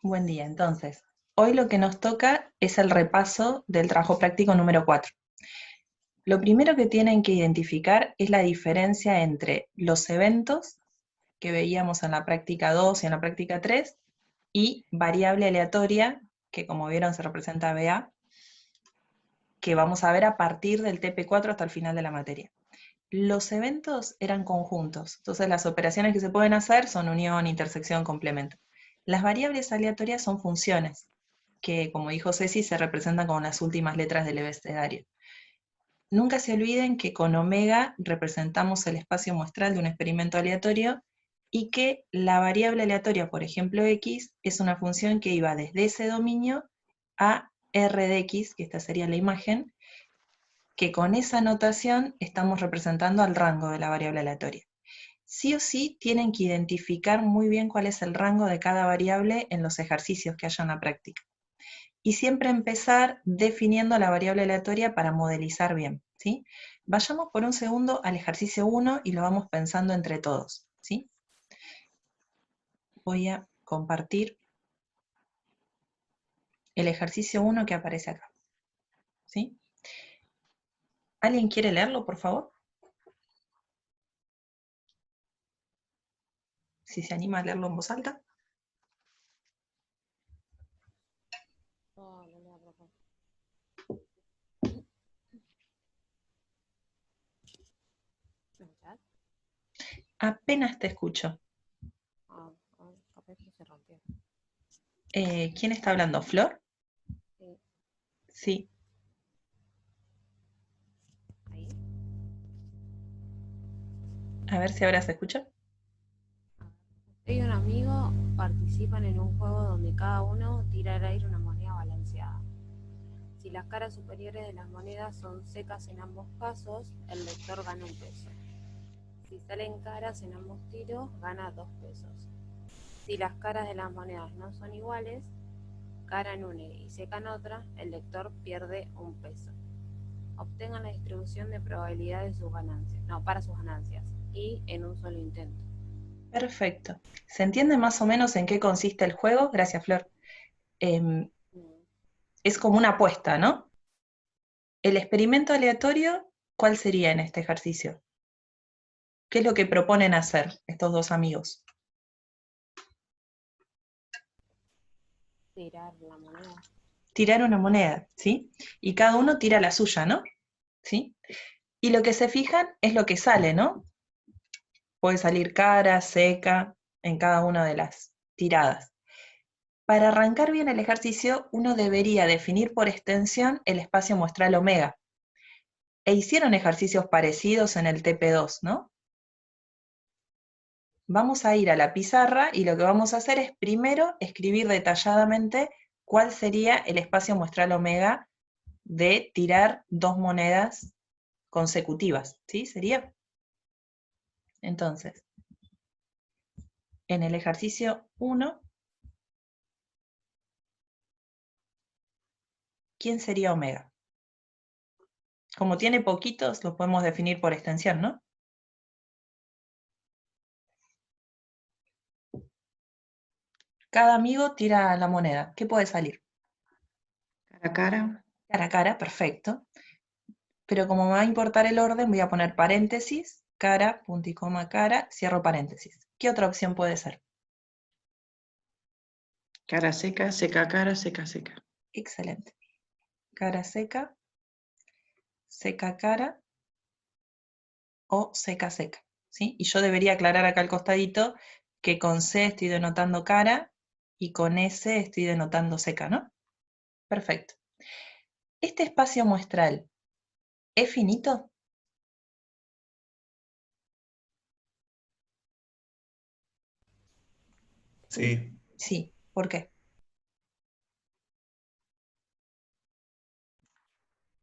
Buen día, entonces. Hoy lo que nos toca es el repaso del trabajo práctico número 4. Lo primero que tienen que identificar es la diferencia entre los eventos que veíamos en la práctica 2 y en la práctica 3 y variable aleatoria, que como vieron se representa BA, que vamos a ver a partir del TP4 hasta el final de la materia. Los eventos eran conjuntos, entonces las operaciones que se pueden hacer son unión, intersección, complemento. Las variables aleatorias son funciones, que como dijo Ceci, se representan con las últimas letras del abecedario. Nunca se olviden que con omega representamos el espacio muestral de un experimento aleatorio y que la variable aleatoria, por ejemplo x, es una función que iba desde ese dominio a r de x, que esta sería la imagen, que con esa notación estamos representando al rango de la variable aleatoria. Sí o sí tienen que identificar muy bien cuál es el rango de cada variable en los ejercicios que haya en la práctica. Y siempre empezar definiendo la variable aleatoria para modelizar bien, ¿sí? Vayamos por un segundo al ejercicio 1 y lo vamos pensando entre todos, ¿sí? Voy a compartir el ejercicio 1 que aparece acá, ¿sí? ¿Alguien quiere leerlo, por favor? Si se anima a leerlo en voz alta. Oh, no le abro acá. ¿Me escuchás? Apenas te escucho. Ah, capaz que se rompió. ¿Quién está hablando? ¿Flor? Sí, Sí. ahí. A ver si ahora se escucha. Usted y un amigo participan en un juego donde cada uno tira al aire una moneda balanceada. Si las caras superiores de las monedas son secas en ambos casos, el lector gana un peso. Si salen caras en ambos tiros, gana 2 pesos. Si las caras de las monedas no son iguales, cara en una y seca en otra, el lector pierde un peso. Obtengan la distribución de probabilidad de sus ganancias, no, para sus ganancias, y en un solo intento. Perfecto. ¿Se entiende más o menos en qué consiste el juego? Gracias, Flor. Es como una apuesta, ¿no? El experimento aleatorio, ¿cuál sería en este ejercicio? ¿Qué es lo que proponen hacer estos dos amigos? Tirar la moneda. Tirar una moneda, ¿sí? Y cada uno tira la suya, ¿no? ¿Sí? Y lo que se fijan es lo que sale, ¿no? Puede salir cara, seca, en cada una de las tiradas. Para arrancar bien el ejercicio, uno debería definir por extensión el espacio muestral omega. E hicieron ejercicios parecidos en el TP2, ¿no? Vamos a ir a la pizarra y lo que vamos a hacer es primero escribir detalladamente cuál sería el espacio muestral omega de tirar dos monedas consecutivas, ¿sí? Sería. Entonces, en el ejercicio 1, ¿quién sería omega? Como tiene poquitos, lo podemos definir por extensión, ¿no? Cada amigo tira la moneda. ¿Qué puede salir? Cara a cara. Cara a cara, perfecto. Pero como me va a importar el orden, voy a poner paréntesis, cara, punto y coma, cara, cierro paréntesis. ¿Qué otra opción puede ser? Cara seca, seca cara, seca seca. Excelente. Cara seca, seca cara o seca seca, ¿sí? Y yo debería aclarar acá al costadito que con C estoy denotando cara y con S estoy denotando seca, ¿no? Perfecto. ¿Este espacio muestral es finito? Sí, Sí. ¿Por qué?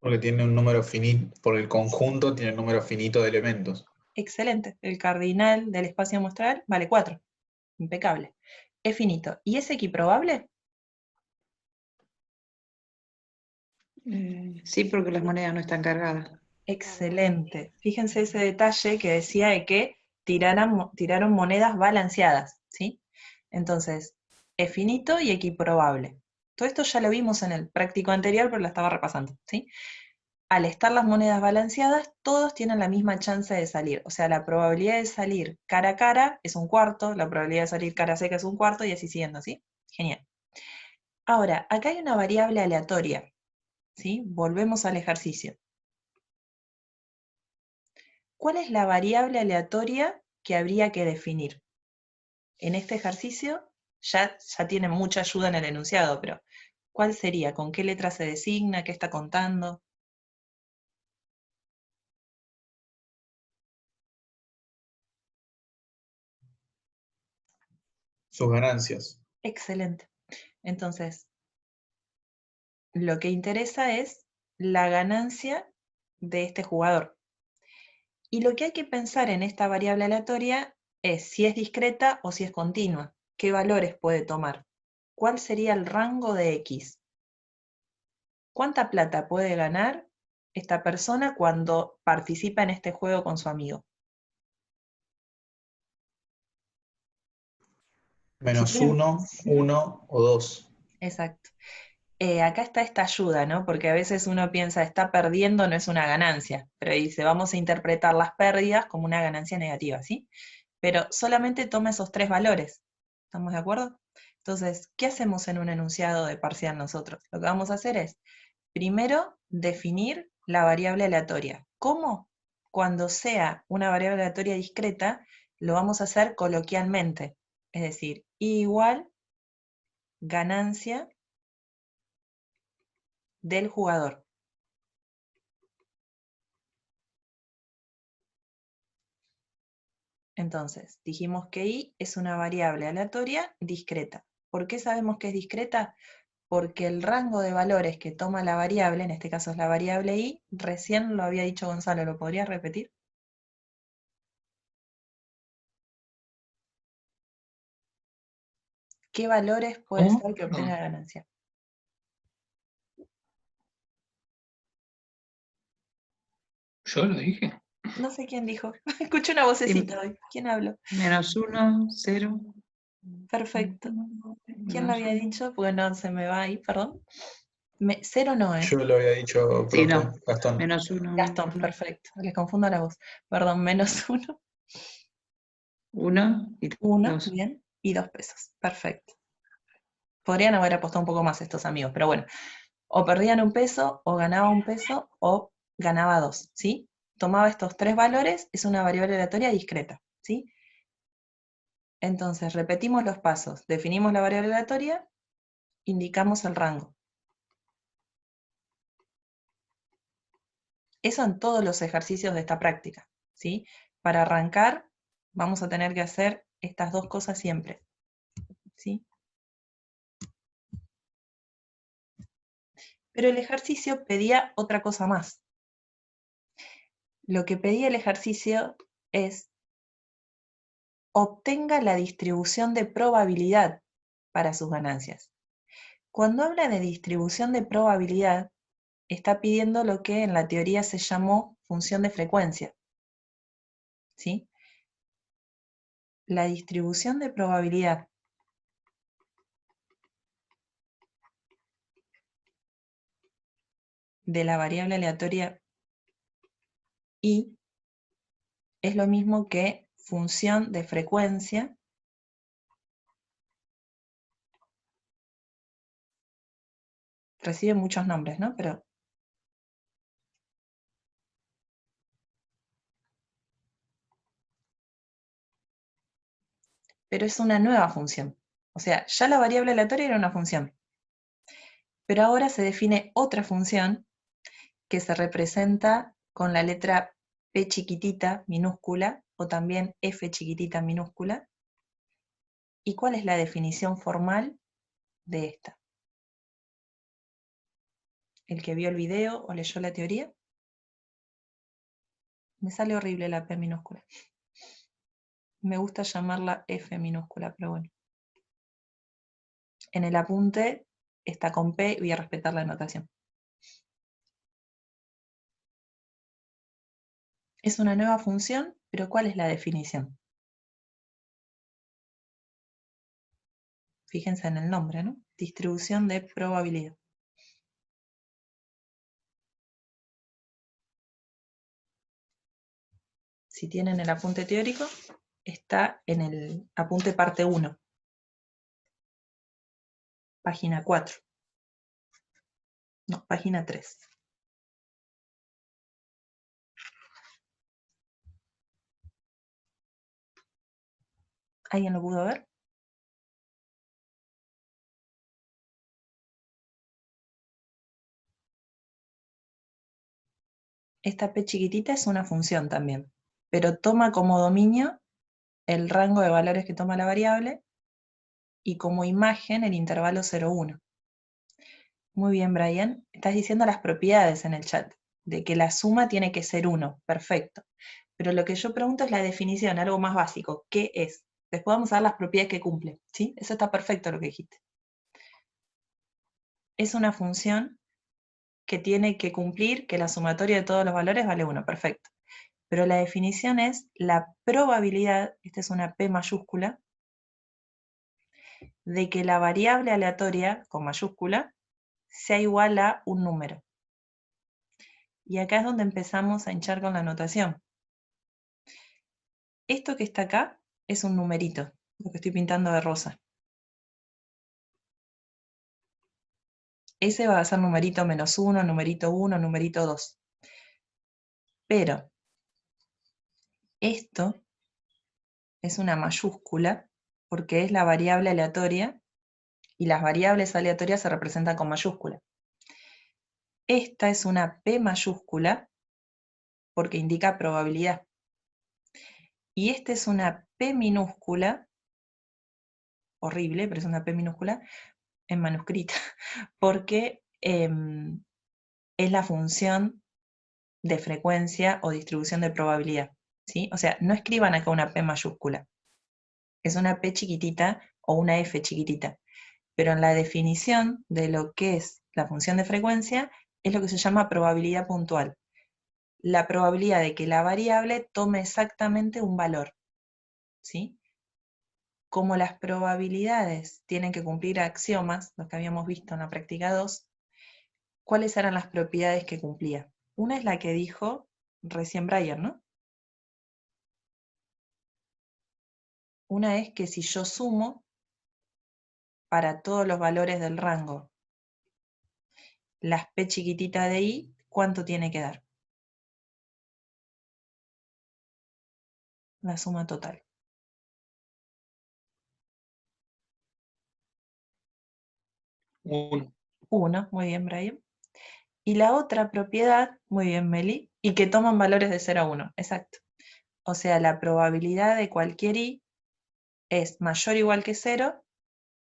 porque tiene un número finito, por el conjunto tiene un número finito de elementos. Excelente. El cardinal del espacio muestral vale 4. Impecable. Es finito. ¿Y es equiprobable? Sí, porque las monedas no están cargadas. Excelente. Fíjense ese detalle que decía de que tiraron monedas balanceadas, ¿sí? Entonces, es finito y equiprobable. Todo esto ya lo vimos en el práctico anterior, pero lo estaba repasando, ¿sí? Al estar las monedas balanceadas, todos tienen la misma chance de salir. O sea, la probabilidad de salir cara a cara es un cuarto, la probabilidad de salir cara seca es un cuarto, y así siguiendo, ¿sí? Genial. Ahora, acá hay una variable aleatoria, ¿sí? Volvemos al ejercicio. ¿Cuál es la variable aleatoria que habría que definir? En este ejercicio ya tiene mucha ayuda en el enunciado, pero ¿cuál sería? ¿Con qué letra se designa? ¿Qué está contando? Sus ganancias. Excelente. Entonces, lo que interesa es la ganancia de este jugador. Y lo que hay que pensar en esta variable aleatoria es si es discreta o si es continua. ¿Qué valores puede tomar? ¿Cuál sería el rango de X? ¿Cuánta plata puede ganar esta persona cuando participa en este juego con su amigo? Menos Si tienen- 1, 1 o 2. Exacto. Acá está esta ayuda, ¿no? Porque a veces uno piensa, está perdiendo, no es una ganancia, pero dice, vamos a interpretar las pérdidas como una ganancia negativa, ¿sí? Pero solamente toma esos tres valores, ¿estamos de acuerdo? Entonces, ¿qué hacemos en un enunciado de parcial nosotros? Lo que vamos a hacer es, primero, definir la variable aleatoria. ¿Cómo? Cuando sea una variable aleatoria discreta, lo vamos a hacer coloquialmente, es decir, I igual ganancia del jugador. Entonces, dijimos que I es una variable aleatoria discreta. ¿Por qué sabemos que es discreta? Porque el rango de valores que toma la variable, en este caso es la variable I, recién lo había dicho Gonzalo, ¿lo podrías repetir? ¿Qué valores puede ¿Cómo? ser que obtenga ganancia? ¿Yo lo dije? No sé quién dijo. Escuché una vocecita hoy. ¿Quién habló? Menos 1, 0. Perfecto. ¿Quién lo había dicho? Porque no se me va ahí, perdón. Cero no, ¿eh? Yo lo había dicho, Sí, profe, no. Gastón. Menos 1, Gastón, perfecto. Les confundo la voz. Perdón, menos uno. 1 y Uno, 2. bien. Y 2 pesos. Perfecto. Podrían haber apostado un poco más estos amigos, pero bueno. O perdían 1 peso, o ganaba 1 peso, o ganaba 2, ¿sí? Tomaba estos tres valores, es una variable aleatoria discreta, ¿sí? Entonces, repetimos los pasos. Definimos la variable aleatoria, indicamos el rango. Eso en todos los ejercicios de esta práctica, ¿sí? Para arrancar, vamos a tener que hacer estas dos cosas siempre, ¿sí? Pero el ejercicio pedía otra cosa más. Lo que pedía el ejercicio es obtenga la distribución de probabilidad para sus ganancias. Cuando habla de distribución de probabilidad, está pidiendo lo que en la teoría se llamó función de frecuencia, ¿sí? La distribución de probabilidad de la variable aleatoria I es lo mismo que función de frecuencia recibe muchos nombres, ¿no? Pero es una nueva función. O sea, ya la variable aleatoria era una función. Pero ahora se define otra función que se representa con la letra P chiquitita minúscula o también F chiquitita minúscula. ¿Y cuál es la definición formal de esta? ¿El que vio el video o leyó la teoría? Me sale horrible la P minúscula. Me gusta llamarla F minúscula, pero bueno. En el apunte está con P, voy a respetar la anotación. Es una nueva función, pero ¿cuál es la definición? Fíjense en el nombre, ¿no? Distribución de probabilidad. Si tienen el apunte teórico, está en el apunte parte 1, página 4. No, página 3. ¿Alguien lo pudo ver? Esta P chiquitita es una función también, pero toma como dominio el rango de valores que toma la variable y como imagen el intervalo 0,1. Muy bien, Brian. Estás diciendo las propiedades en el chat, de que la suma tiene que ser 1. Perfecto. Pero lo que yo pregunto es la definición, algo más básico. ¿Qué es? Después vamos a ver las propiedades que cumple. ¿Sí? Eso está perfecto lo que dijiste. Es una función que tiene que cumplir que la sumatoria de todos los valores vale 1. Perfecto. Pero la definición es la probabilidad, esta es una P mayúscula, de que la variable aleatoria, con mayúscula, sea igual a un número. Y acá es donde empezamos a hinchar con la notación. Esto que está acá es un numerito, lo que estoy pintando de rosa. Ese va a ser numerito -1, numerito 1, numerito 2. Pero esto es una mayúscula porque es la variable aleatoria y las variables aleatorias se representan con mayúscula. Esta es una P mayúscula porque indica probabilidad. Y esta es una P minúscula, horrible, pero es una P minúscula, en manuscrita, porque es la función de frecuencia o distribución de probabilidad. ¿Sí? O sea, no escriban acá una P mayúscula. Es una P chiquitita o una F chiquitita. Pero en la definición de lo que es la función de frecuencia, es lo que se llama probabilidad puntual. La probabilidad de que la variable tome exactamente un valor. ¿Sí? Como las probabilidades tienen que cumplir axiomas, los que habíamos visto en la práctica 2, ¿cuáles eran las propiedades que cumplía? Una es la que dijo recién Brian, ¿no? Una es que si yo sumo para todos los valores del rango las P chiquitita de I, ¿cuánto tiene que dar? La suma total. 1. 1, muy bien, Brian. Y la otra propiedad, muy bien, Meli, y que toman valores de 0 a 1, exacto. O sea, la probabilidad de cualquier I es mayor o igual que 0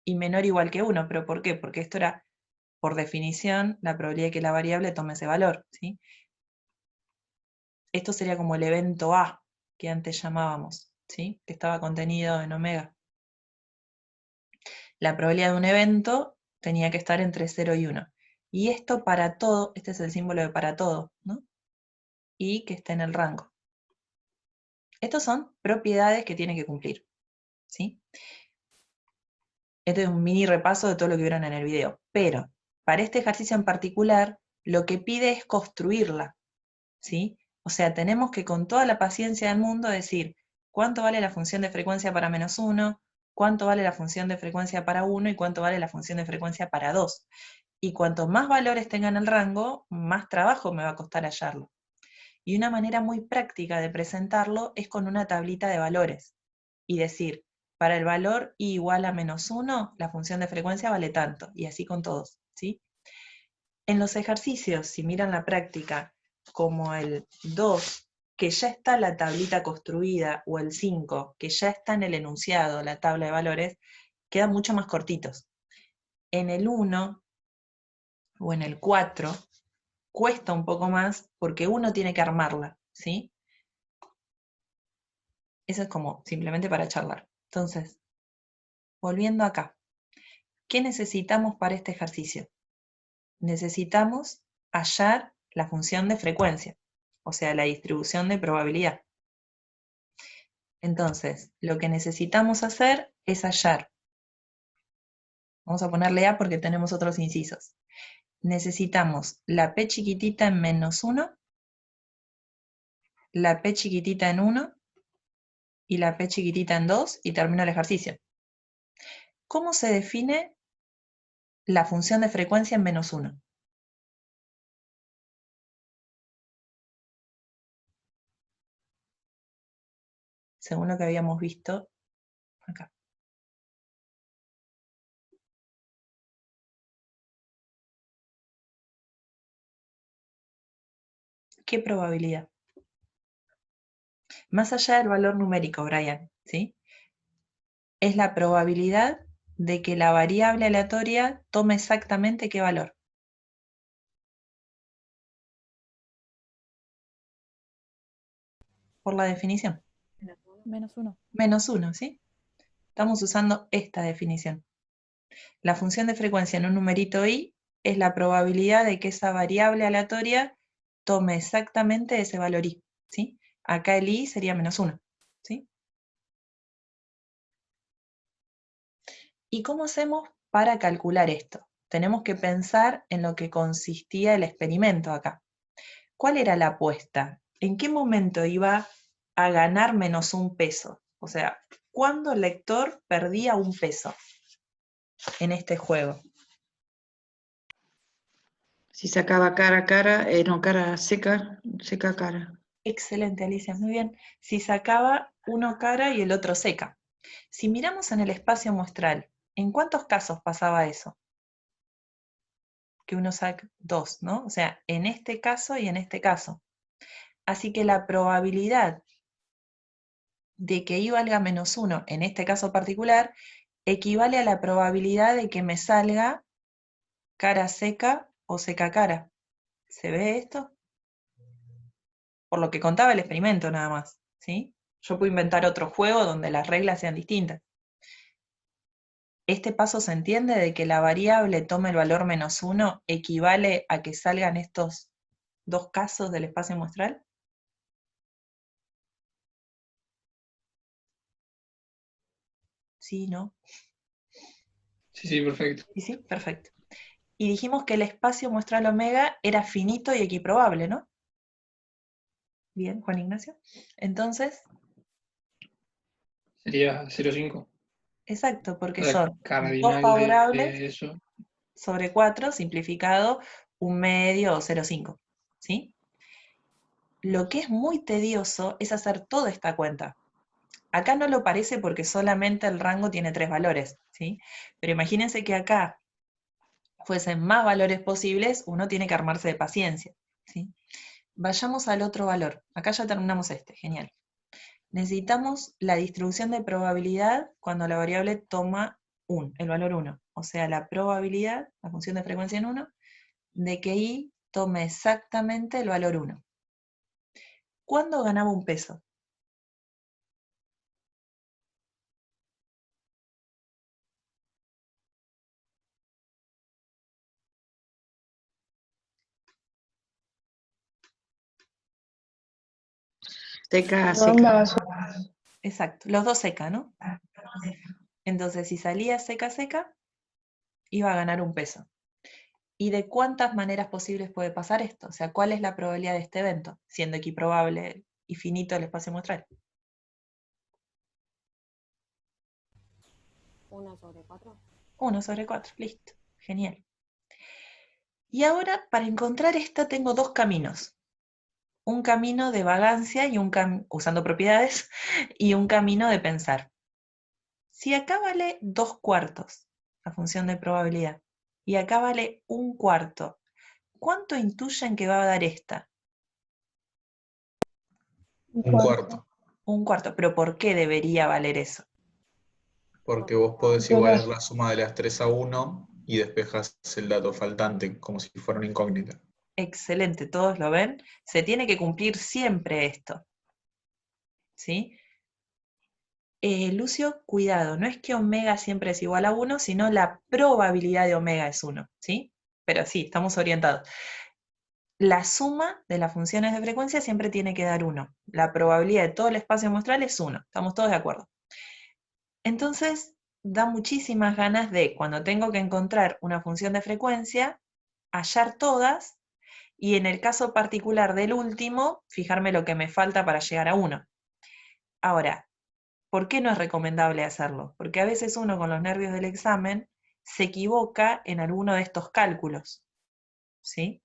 y menor o igual que 1. ¿Pero por qué? Porque esto era, por definición, la probabilidad de que la variable tome ese valor, ¿sí? Esto sería como el evento A, que antes llamábamos, ¿sí? Que estaba contenido en omega. La probabilidad de un evento tenía que estar entre 0 y 1. Y esto para todo, este es el símbolo de para todo, ¿no? Y que esté en el rango. Estas son propiedades que tiene que cumplir, ¿sí? Este es un mini repaso de todo lo que vieron en el video. Pero, para este ejercicio en particular, lo que pide es construirla, ¿sí? O sea, tenemos que con toda la paciencia del mundo decir cuánto vale la función de frecuencia para -1, cuánto vale la función de frecuencia para 1 y cuánto vale la función de frecuencia para 2. Y cuanto más valores tengan el rango, más trabajo me va a costar hallarlo. Y una manera muy práctica de presentarlo es con una tablita de valores. Y decir, para el valor i igual a -1, la función de frecuencia vale tanto. Y así con todos, ¿sí? En los ejercicios, si miran la práctica, como el 2, que ya está la tablita construida, o el 5, que ya está en el enunciado, la tabla de valores, quedan mucho más cortitos. En el 1 o en el 4, cuesta un poco más porque uno tiene que armarla, ¿sí? Eso es como simplemente para charlar. Entonces, volviendo acá, ¿qué necesitamos para este ejercicio? Necesitamos hallar la función de frecuencia, o sea, la distribución de probabilidad. Entonces, lo que necesitamos hacer es hallar Vamos a ponerle A porque tenemos otros incisos. Necesitamos la P chiquitita en -1, la P chiquitita en 1 y la P chiquitita en 2 y termino el ejercicio. ¿Cómo se define la función de frecuencia en -1? Según lo que habíamos visto acá. ¿Qué probabilidad? Más allá del valor numérico, Brian, ¿sí? Es la probabilidad de que la variable aleatoria tome exactamente qué valor. Por la definición. -1. -1, ¿sí? Estamos usando esta definición. La función de frecuencia en un numerito i es la probabilidad de que esa variable aleatoria tome exactamente ese valor i, ¿sí? Acá el i sería -1, ¿sí? ¿Y cómo hacemos para calcular esto? Tenemos que pensar en lo que consistía el experimento acá. ¿Cuál era la apuesta? ¿En qué momento iba a ganar -1 peso? O sea, ¿cuándo el lector perdía 1 peso en este juego? Si sacaba cara a cara, no, cara seca, seca a cara. Excelente, Alicia, muy bien. Si sacaba uno cara y el otro seca. Si miramos en el espacio muestral, ¿en cuántos casos pasaba eso? Que uno saca 2, ¿no? O sea, en este caso y en este caso. Así que la probabilidad de que i valga -1 en este caso particular equivale a la probabilidad de que me salga cara seca o seca cara. ¿Se ve esto? Por lo que contaba el experimento nada más, ¿sí? Yo puedo inventar otro juego donde las reglas sean distintas. ¿Este paso se entiende de que la variable tome el valor -1 equivale a que salgan estos dos casos del espacio muestral? ¿Sí, no? Sí, perfecto. ¿Y sí? Perfecto. Y dijimos que el espacio muestral omega era finito y equiprobable, ¿no? Bien, Juan Ignacio. Entonces, Sería 0,5. exacto, porque La son 2 cardinal favorables de eso. sobre 4, simplificado, 1/2 o 0,5, ¿sí? Lo que es muy tedioso es hacer toda esta cuenta. Acá no lo parece porque solamente el rango tiene 3 valores, ¿sí? Pero imagínense que acá fuesen más valores posibles, uno tiene que armarse de paciencia, ¿sí? Vayamos al otro valor. Acá ya terminamos este, genial. Necesitamos la distribución de probabilidad cuando la variable toma el valor 1. O sea, la probabilidad, la función de frecuencia en 1, de que i tome exactamente el valor 1. ¿Cuándo ganaba 1 peso? Seca a seca. Exacto, los dos seca, ¿no? Entonces, si salía seca, iba a ganar 1 peso. ¿Y de cuántas maneras posibles puede pasar esto? O sea, ¿cuál es la probabilidad de este evento, siendo equiprobable y finito el espacio muestral? 1/4. 1/4, listo, genial. Y ahora, para encontrar esta, tengo dos caminos. Un camino de vagancia, y usando propiedades, y un camino de pensar. Si acá vale 2/4, la función de probabilidad, y acá vale 1/4, ¿cuánto intuyen que va a dar esta? 1/4. 1/4, pero ¿por qué debería valer eso? Porque vos podés igualar la suma de las 3 a 1 y despejas el dato faltante como si fuera una incógnita. Excelente, todos lo ven. Se tiene que cumplir siempre esto, ¿sí? Lucio, cuidado, no es que omega siempre es igual a 1, sino la probabilidad de omega es 1, ¿sí? Pero sí, estamos orientados. La suma de las funciones de frecuencia siempre tiene que dar 1. La probabilidad de todo el espacio muestral es 1. Estamos todos de acuerdo. Entonces, da muchísimas ganas de, cuando tengo que encontrar una función de frecuencia, hallar todas, y en el caso particular del último, fijarme lo que me falta para llegar a 1. Ahora, ¿por qué no es recomendable hacerlo? Porque a veces uno con los nervios del examen se equivoca en alguno de estos cálculos, ¿sí?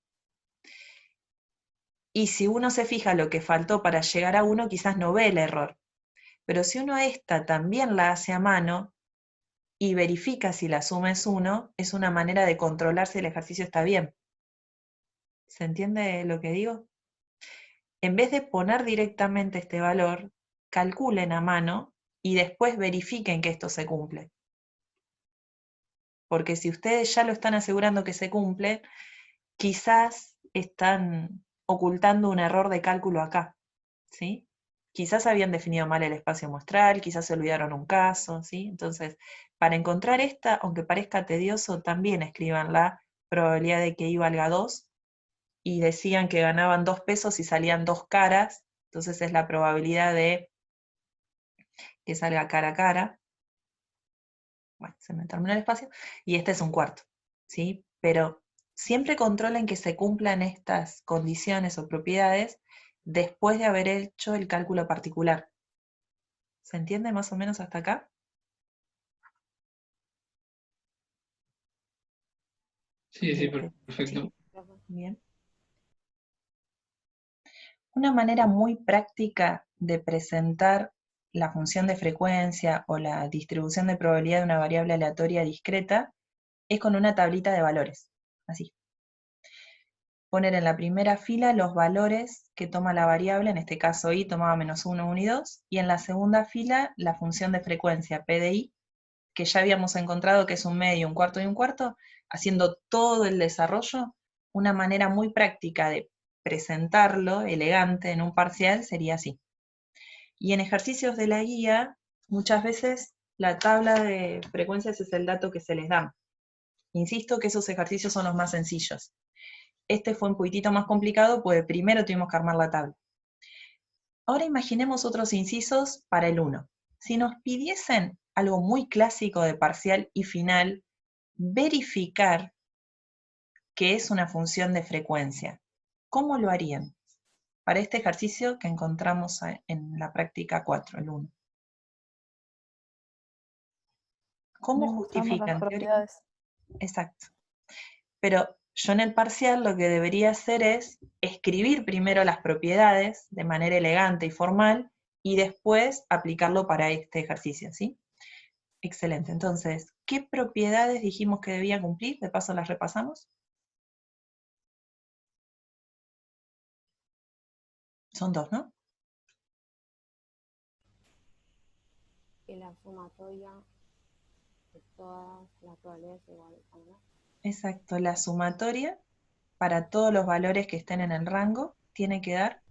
Y si uno se fija lo que faltó para llegar a 1, quizás no ve el error. Pero si uno esta también la hace a mano y verifica si la suma es 1, es una manera de controlar si el ejercicio está bien. ¿Se entiende lo que digo? En vez de poner directamente este valor, calculen a mano y después verifiquen que esto se cumple. Porque si ustedes ya lo están asegurando que se cumple, quizás están ocultando un error de cálculo acá, ¿sí? Quizás habían definido mal el espacio muestral, quizás se olvidaron un caso, ¿sí? Entonces, para encontrar esta, aunque parezca tedioso, también escriban la probabilidad de que I valga 2, y decían que ganaban 2 pesos y salían 2 caras, entonces es la probabilidad de que salga cara a cara. Bueno, se me terminó el espacio, y este es un cuarto, ¿sí? Pero siempre controlen que se cumplan estas condiciones o propiedades después de haber hecho el cálculo particular. ¿Se entiende más o menos hasta acá? Sí, sí, ¿Sí? perfecto. Profe. Bien. Una manera muy práctica de presentar la función de frecuencia o la distribución de probabilidad de una variable aleatoria discreta es con una tablita de valores, así. Poner en la primera fila los valores que toma la variable, en este caso I tomaba -1, 1 y 2, y en la segunda fila la función de frecuencia P de I, que ya habíamos encontrado que es un medio, un cuarto y un cuarto, haciendo todo el desarrollo. Una manera muy práctica de presentarlo, elegante, en un parcial, sería así. Y en ejercicios de la guía, muchas veces la tabla de frecuencias es el dato que se les da. Insisto que esos ejercicios son los más sencillos. Este fue un poquitito más complicado, pues primero tuvimos que armar la tabla. Ahora imaginemos otros incisos para el 1. Si nos pidiesen algo muy clásico de parcial y final, verificar que es una función de frecuencia, ¿cómo lo harían? Para este ejercicio que encontramos en la práctica 4, el 1. ¿Cómo Demostrando las justifican? propiedades. Exacto. Pero yo en el parcial lo que debería hacer es escribir primero las propiedades de manera elegante y formal y después aplicarlo para este ejercicio, ¿sí? Excelente. Entonces, ¿qué propiedades dijimos que debía cumplir? De paso las repasamos. Son 2, ¿no? Que la sumatoria de todas las probabilidades es igual a 1. Exacto. La sumatoria para todos los valores que estén en el rango tiene que dar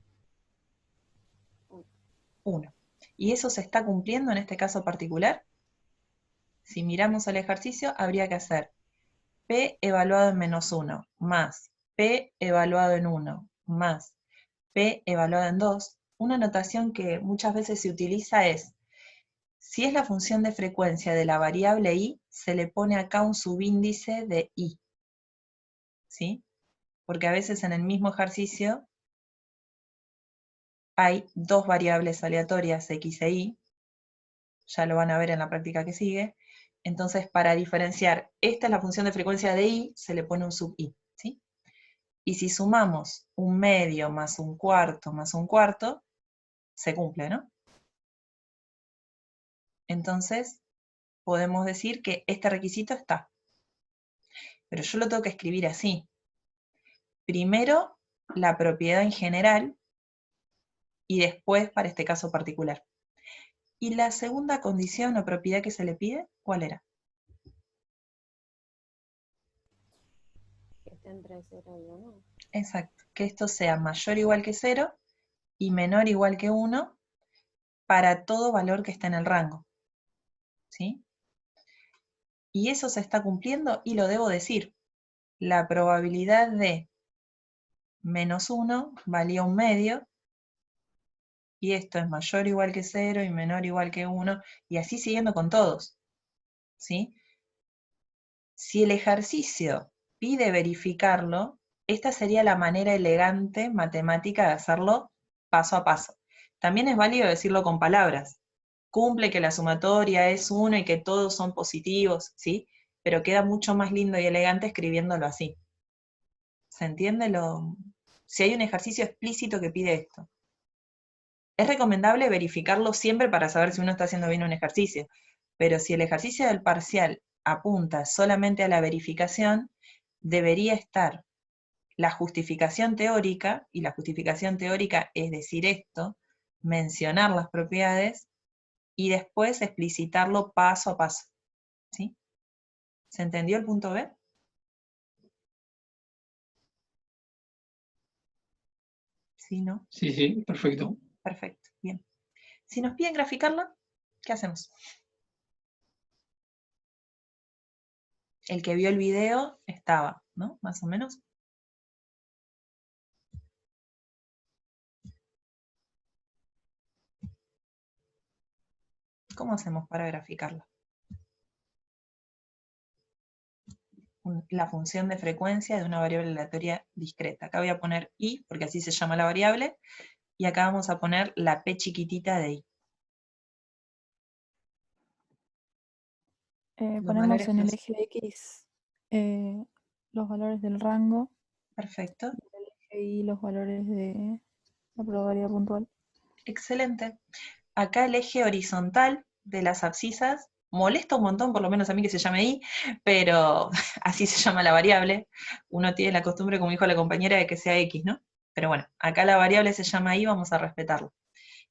1. ¿Y eso se está cumpliendo en este caso particular? Si miramos al ejercicio, habría que hacer P evaluado en -1 más P evaluado en 1 más P evaluado en 2. Una notación que muchas veces se utiliza es, si es la función de frecuencia de la variable I, se le pone acá un subíndice de I, ¿sí? Porque a veces en el mismo ejercicio hay dos variables aleatorias, X e Y, ya lo van a ver en la práctica que sigue. Entonces, para diferenciar, esta es la función de frecuencia de I, se le pone un sub I, ¿sí? Y si sumamos un medio más un cuarto, se cumple, ¿no? Entonces, podemos decir que este requisito está. Pero yo lo tengo que escribir así. Primero, la propiedad en general, y después para este caso particular. ¿Y la segunda condición o propiedad que se le pide, cuál era? Que esté entre 0 y 1. Exacto, que esto sea mayor o igual que 0 y menor o igual que 1 para todo valor que esté en el rango. ¿Sí? Y eso se está cumpliendo y lo debo decir. La probabilidad de -1 valía un medio, y esto es mayor o igual que 0 y menor o igual que 1, y así siguiendo con todos. ¿sí? Si el ejercicio pide verificarlo, esta sería la manera elegante matemática de hacerlo paso a paso. También es válido decirlo con palabras. Cumple que la sumatoria es 1 y que todos son positivos, ¿sí? Pero queda mucho más lindo y elegante escribiéndolo así. ¿Se entiende? Si hay un ejercicio explícito que pide esto. Es recomendable verificarlo siempre para saber si uno está haciendo bien un ejercicio, pero si el ejercicio del parcial apunta solamente a la verificación, debería estar la justificación teórica, y la justificación teórica es decir esto, mencionar las propiedades, y después explicitarlo paso a paso. ¿Sí? ¿Se entendió el punto B? ¿Sí, no? Sí, sí, perfecto. Perfecto, bien. Si nos piden graficarlo, ¿qué hacemos? El que vio el video estaba, ¿no? Más o menos. ¿Cómo hacemos para graficarlo? La función de frecuencia de una variable aleatoria discreta. Acá voy a poner i, porque así se llama la variable, y acá vamos a poner la p chiquitita de i. Ponemos en el eje X los valores del rango. Perfecto. Y en el eje Y los valores de la probabilidad puntual. Excelente. Acá el eje horizontal de las abscisas molesta un montón, por lo menos a mí que se llame i, pero así se llama la variable. Uno tiene la costumbre, como dijo la compañera, de que sea x, ¿no? Pero bueno, acá la variable se llama i, vamos a respetarlo.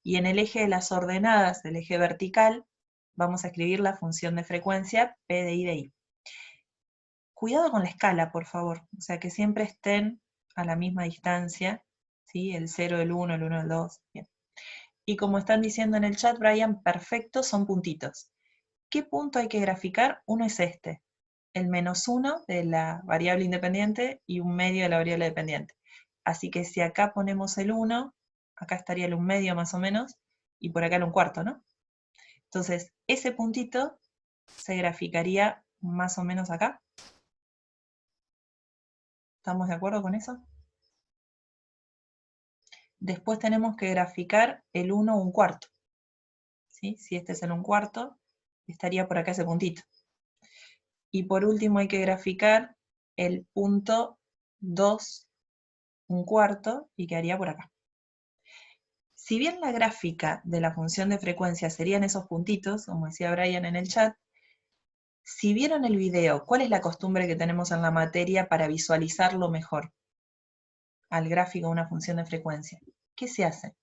Y en el eje de las ordenadas, del eje vertical, vamos a escribir la función de frecuencia p de i de i. Cuidado con la escala, por favor, o sea, que siempre estén a la misma distancia, ¿sí? El 0, el 1, el 1, el 2, bien. Y como están diciendo en el chat, Brian, perfecto, son puntitos. ¿Qué punto hay que graficar? Uno es este, el -1 de la variable independiente y 1/2 de la variable dependiente. Así que si acá ponemos el 1, acá estaría el 1/2 más o menos, y por acá el 1/4, ¿no? Entonces, ese puntito se graficaría más o menos acá. ¿Estamos de acuerdo con eso? Después tenemos que graficar el 1 1/4. ¿Sí? Si este es el 1/4, estaría por acá ese puntito. Y por último hay que graficar el punto 2 1/4 y quedaría por acá. Si bien la gráfica de la función de frecuencia serían esos puntitos, como decía Brian en el chat, si vieron el video, ¿cuál es la costumbre que tenemos en la materia para visualizarlo mejor al gráfico de una función de frecuencia? ¿Qué se hace?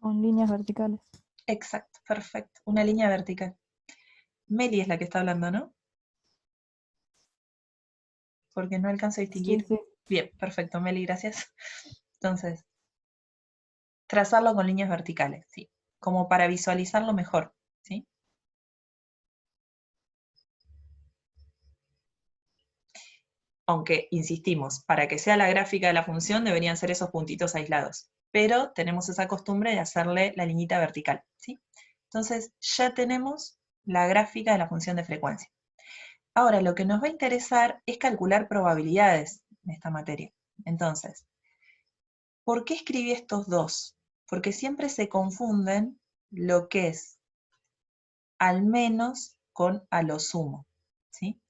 Con líneas verticales. Exacto, perfecto. Una línea vertical. Meli es la que está hablando, ¿no? Porque no alcanzo a distinguir. Sí, sí. Bien, perfecto, Meli, gracias. Entonces, trazarlo con líneas verticales, ¿sí? Como para visualizarlo mejor, ¿sí? Aunque, insistimos, para que sea la gráfica de la función deberían ser esos puntitos aislados. Pero tenemos esa costumbre de hacerle la liñita vertical, ¿sí? Entonces, ya tenemos la gráfica de la función de frecuencia. Ahora, lo que nos va a interesar es calcular probabilidades en esta materia. Entonces, ¿por qué escribí estos dos? Porque siempre se confunden lo que es al menos con a lo sumo, ¿sí?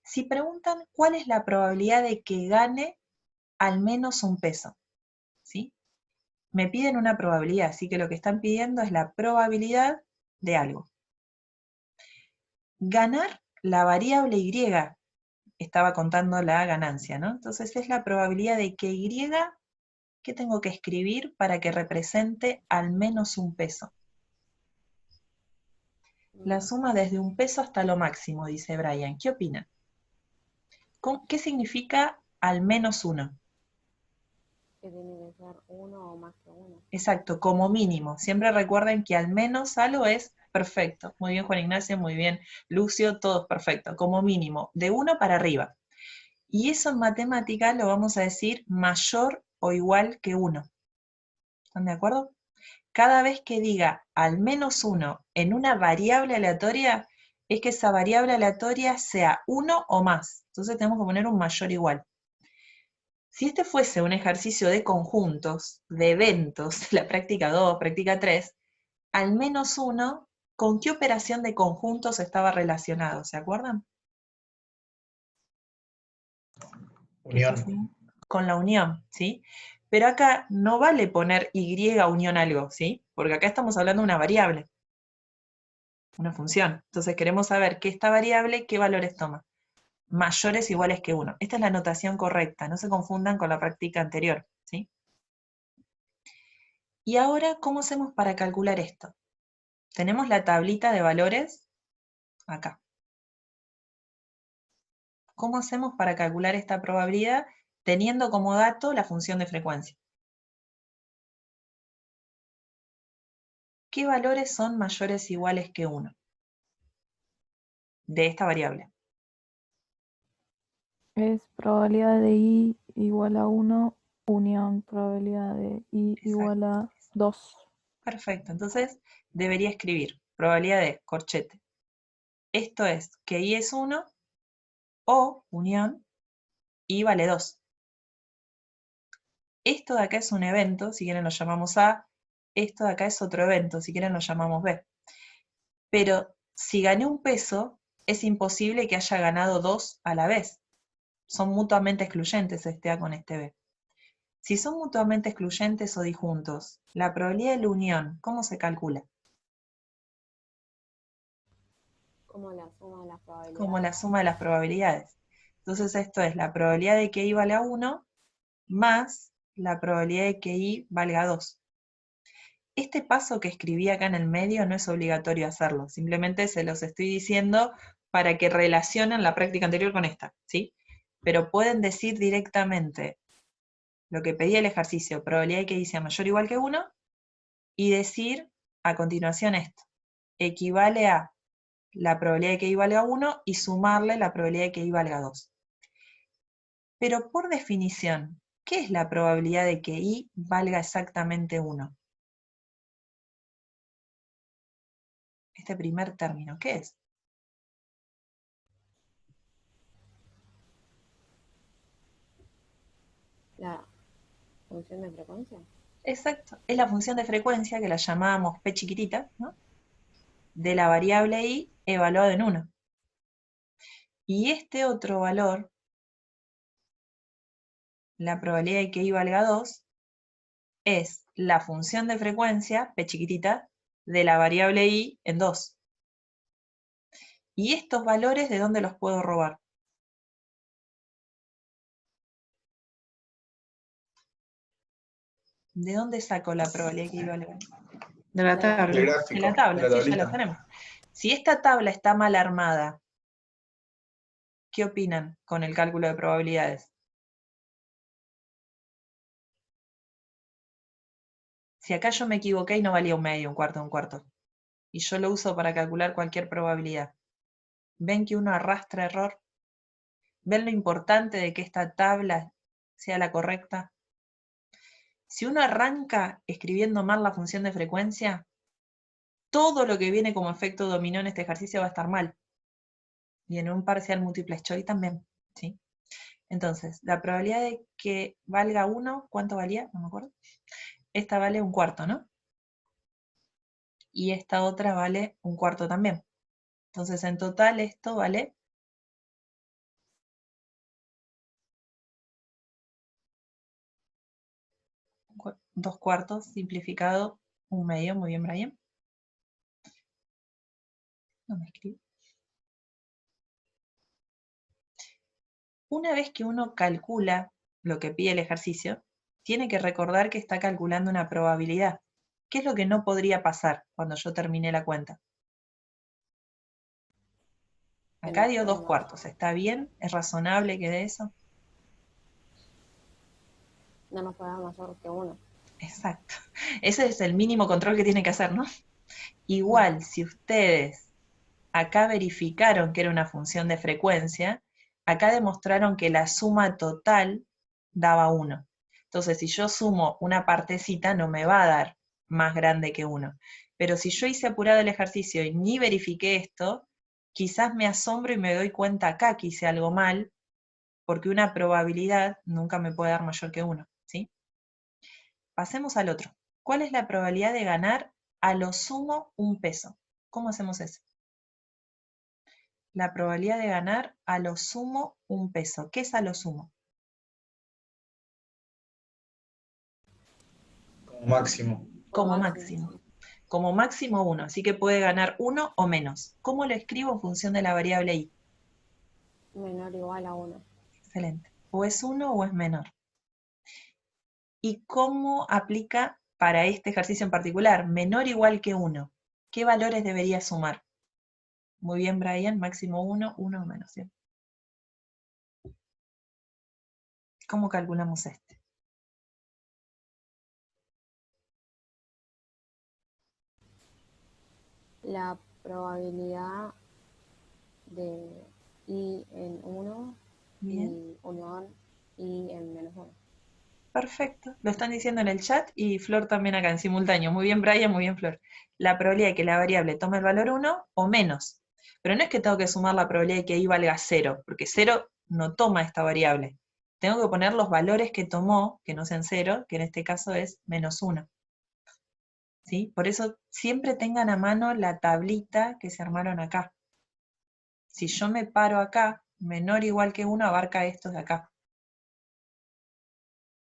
Si preguntan cuál es la probabilidad de que gane al menos un peso, ¿sí? Me piden una probabilidad, así que lo que están pidiendo es la probabilidad de algo. Ganar la variable y, estaba contando la ganancia, ¿no? Entonces es la probabilidad de que y, ¿qué tengo que escribir para que represente al menos un peso? La suma desde un peso hasta lo máximo, dice Brian. ¿Qué opina? ¿Qué significa al menos 1? Que tiene que ser 1 o más que 1. Exacto, como mínimo. Siempre recuerden que al menos algo es perfecto. Muy bien, Juan Ignacio, muy bien, Lucio, todos perfecto. Como mínimo, de 1 para arriba. Y eso en matemática lo vamos a decir mayor o igual que 1. ¿Están de acuerdo? Cada vez que diga al menos 1 en una variable aleatoria, es que esa variable aleatoria sea 1 o más. Entonces tenemos que poner un mayor o igual. Si este fuese un ejercicio de conjuntos, de eventos, la práctica 2, práctica 3, al menos uno, ¿con qué operación de conjuntos estaba relacionado? ¿Se acuerdan? Unión. Con la unión, ¿sí? Pero acá no vale poner y unión algo, ¿sí? Porque acá estamos hablando de una variable, una función. Entonces queremos saber que esta variable, ¿qué valores toma? Mayores o iguales que 1. Esta es la notación correcta, no se confundan con la práctica anterior, ¿sí? Y ahora, ¿cómo hacemos para calcular esto? Tenemos la tablita de valores acá. ¿Cómo hacemos para calcular esta probabilidad teniendo como dato la función de frecuencia? ¿Qué valores son mayores o iguales que 1 de esta variable? Es probabilidad de I igual a 1, unión probabilidad de I igual a 2. Perfecto, entonces debería escribir probabilidad de corchete. Esto es que I es 1 o unión I vale 2. Esto de acá es un evento, si quieren lo llamamos A. Esto de acá es otro evento, si quieren lo llamamos B. Pero si gané un peso, es imposible que haya ganado 2 a la vez. Son mutuamente excluyentes este A con este B. Si son mutuamente excluyentes o disjuntos, la probabilidad de la unión, ¿cómo se calcula? Como la suma de las probabilidades. Como la suma de las probabilidades. Entonces esto es la probabilidad de que I valga 1 más la probabilidad de que I valga 2. Este paso que escribí acá en el medio no es obligatorio hacerlo, simplemente se los estoy diciendo para que relacionen la práctica anterior con esta, ¿sí? Pero pueden decir directamente lo que pedía el ejercicio, probabilidad de que I sea mayor o igual que 1, y decir a continuación esto, equivale a la probabilidad de que I valga 1 y sumarle la probabilidad de que I valga 2. Pero por definición, ¿qué es la probabilidad de que I valga exactamente 1? Este primer término, ¿qué es? La función de frecuencia. Exacto, es la función de frecuencia que la llamábamos P chiquitita, ¿no? De la variable I evaluado en 1. Y este otro valor, la probabilidad de que I valga 2, es la función de frecuencia, P chiquitita, de la variable I en 2. ¿Y estos valores de dónde los puedo robar? ¿De dónde saco la probabilidad de que I valga 1? De la El tabla. De gráfico, la tabla, de la sí, ya la tablita. tenemos. Si esta tabla está mal armada, ¿qué opinan con el cálculo de probabilidades? Si acá yo me equivoqué y no valía un medio, un cuarto, y yo lo uso para calcular cualquier probabilidad, ¿ven que uno arrastra error? ¿Ven lo importante de que esta tabla sea la correcta? Si uno arranca escribiendo mal la función de frecuencia, todo lo que viene como efecto dominó en este ejercicio va a estar mal. Y en un parcial múltiple choice también, ¿sí? Entonces, la probabilidad de que valga 1, ¿cuánto valía? No me acuerdo. Esta vale un cuarto, ¿no? Y esta otra vale un cuarto también. Entonces, en total esto vale 2 cuartos, simplificado, un medio. Muy bien, Brian. No me escribe. Una vez que uno calcula lo que pide el ejercicio, tiene que recordar que está calculando una probabilidad. ¿Qué es lo que no podría pasar cuando yo terminé la cuenta? Acá dio 2 cuartos. ¿Está bien? ¿Es razonable que dé eso? No nos puede dar mayor que 1. Exacto. Ese es el mínimo control que tiene que hacer, ¿no? Igual, si ustedes acá verificaron que era una función de frecuencia, acá demostraron que la suma total daba 1. Entonces, si yo sumo una partecita, no me va a dar más grande que 1. Pero si yo hice apurado el ejercicio y ni verifiqué esto, quizás me asombro y me doy cuenta acá que hice algo mal, porque una probabilidad nunca me puede dar mayor que 1, ¿sí? Pasemos al otro. ¿Cuál es la probabilidad de ganar a lo sumo un peso? ¿Cómo hacemos eso? La probabilidad de ganar a lo sumo un peso. ¿Qué es a lo sumo? Como máximo. Como máximo. Como máximo 1, así que puede ganar 1 o menos. ¿Cómo lo escribo en función de la variable i? Menor o igual a 1. Excelente. O es 1 o es menor. ¿Y cómo aplica para este ejercicio en particular? Menor o igual que 1. ¿Qué valores debería sumar? Muy bien, Brian, máximo 1, 1 o menos, ¿sí? ¿Cómo calculamos este? La probabilidad de i en 1 Bien. y unión i en menos 1. Perfecto, lo están diciendo en el chat y Flor también acá en simultáneo. Muy bien, Brian, muy bien, Flor. La probabilidad de que la variable tome el valor 1 o menos. Pero no es que tengo que sumar la probabilidad de que i valga 0, porque 0 no toma esta variable. Tengo que poner los valores que tomó, que no sean 0, que en este caso es menos 1. ¿Sí? Por eso siempre tengan a mano la tablita que se armaron acá. Si yo me paro acá, menor o igual que 1 abarca estos de acá.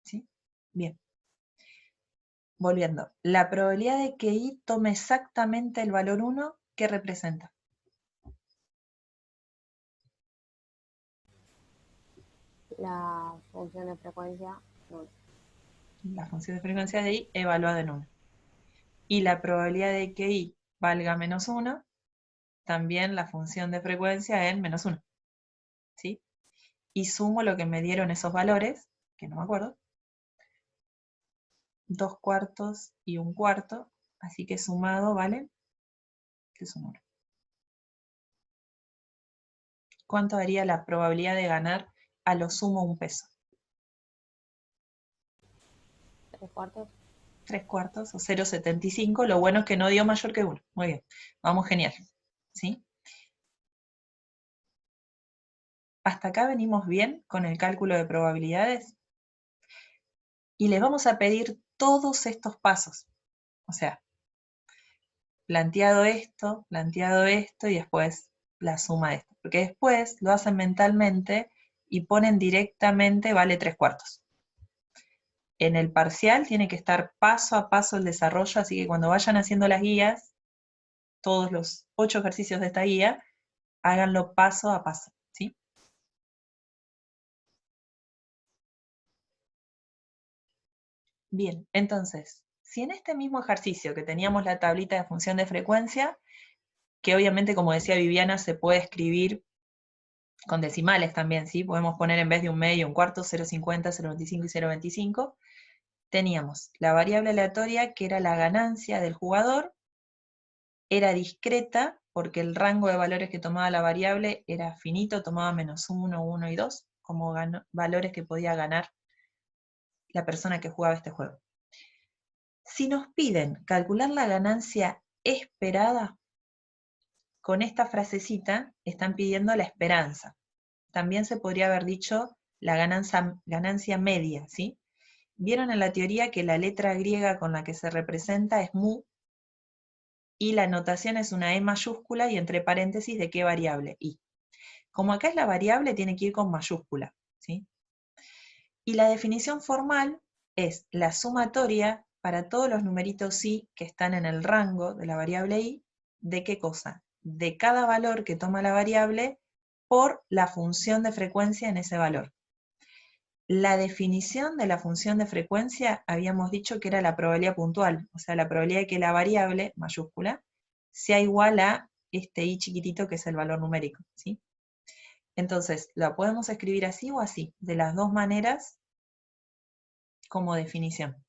¿Sí? Bien. Volviendo, la probabilidad de que i tome exactamente el valor 1, ¿qué representa? La función de frecuencia, 1. La función de frecuencia de i evaluada en 1. Y la probabilidad de que i valga menos 1, también la función de frecuencia en menos 1. ¿Sí? Y sumo lo que me dieron esos valores, que no me acuerdo, 2 cuartos y 1 cuarto, así que sumado vale, ¿qué es 1? ¿Cuánto daría la probabilidad de ganar a lo sumo un peso? 3 cuartos. 3 cuartos o 0,75, lo bueno es que no dio mayor que 1. Muy bien, vamos genial. ¿Sí? ¿Hasta acá venimos bien con el cálculo de probabilidades? Y les vamos a pedir todos estos pasos. O sea, planteado esto y después la suma de esto. Porque después lo hacen mentalmente y ponen directamente vale 3 cuartos. En el parcial tiene que estar paso a paso el desarrollo, así que cuando vayan haciendo las guías, todos los 8 ejercicios de esta guía, háganlo paso a paso, ¿sí? Bien, entonces, si en este mismo ejercicio que teníamos la tablita de función de frecuencia, que obviamente, como decía Viviana, se puede escribir con decimales también, ¿sí? Podemos poner en vez de un medio, un cuarto, 0,50, 0,25 y 0,25. Teníamos la variable aleatoria, que era la ganancia del jugador, era discreta, porque el rango de valores que tomaba la variable era finito, tomaba menos 1, 1 y 2, como valores que podía ganar la persona que jugaba este juego. Si nos piden calcular la ganancia esperada, con esta frasecita están pidiendo la esperanza. También se podría haber dicho la ganancia media, ¿sí? Vieron en la teoría que la letra griega con la que se representa es mu, y la notación es una E mayúscula y entre paréntesis de qué variable, i. Como acá es la variable, tiene que ir con mayúscula, ¿sí? Y la definición formal es la sumatoria para todos los numeritos i que están en el rango de la variable i, ¿de qué cosa? De cada valor que toma la variable por la función de frecuencia en ese valor. La definición de la función de frecuencia habíamos dicho que era la probabilidad puntual, o sea, la probabilidad de que la variable, mayúscula, sea igual a este i chiquitito que es el valor numérico, ¿sí? Entonces, la podemos escribir así o así, de las dos maneras como definición.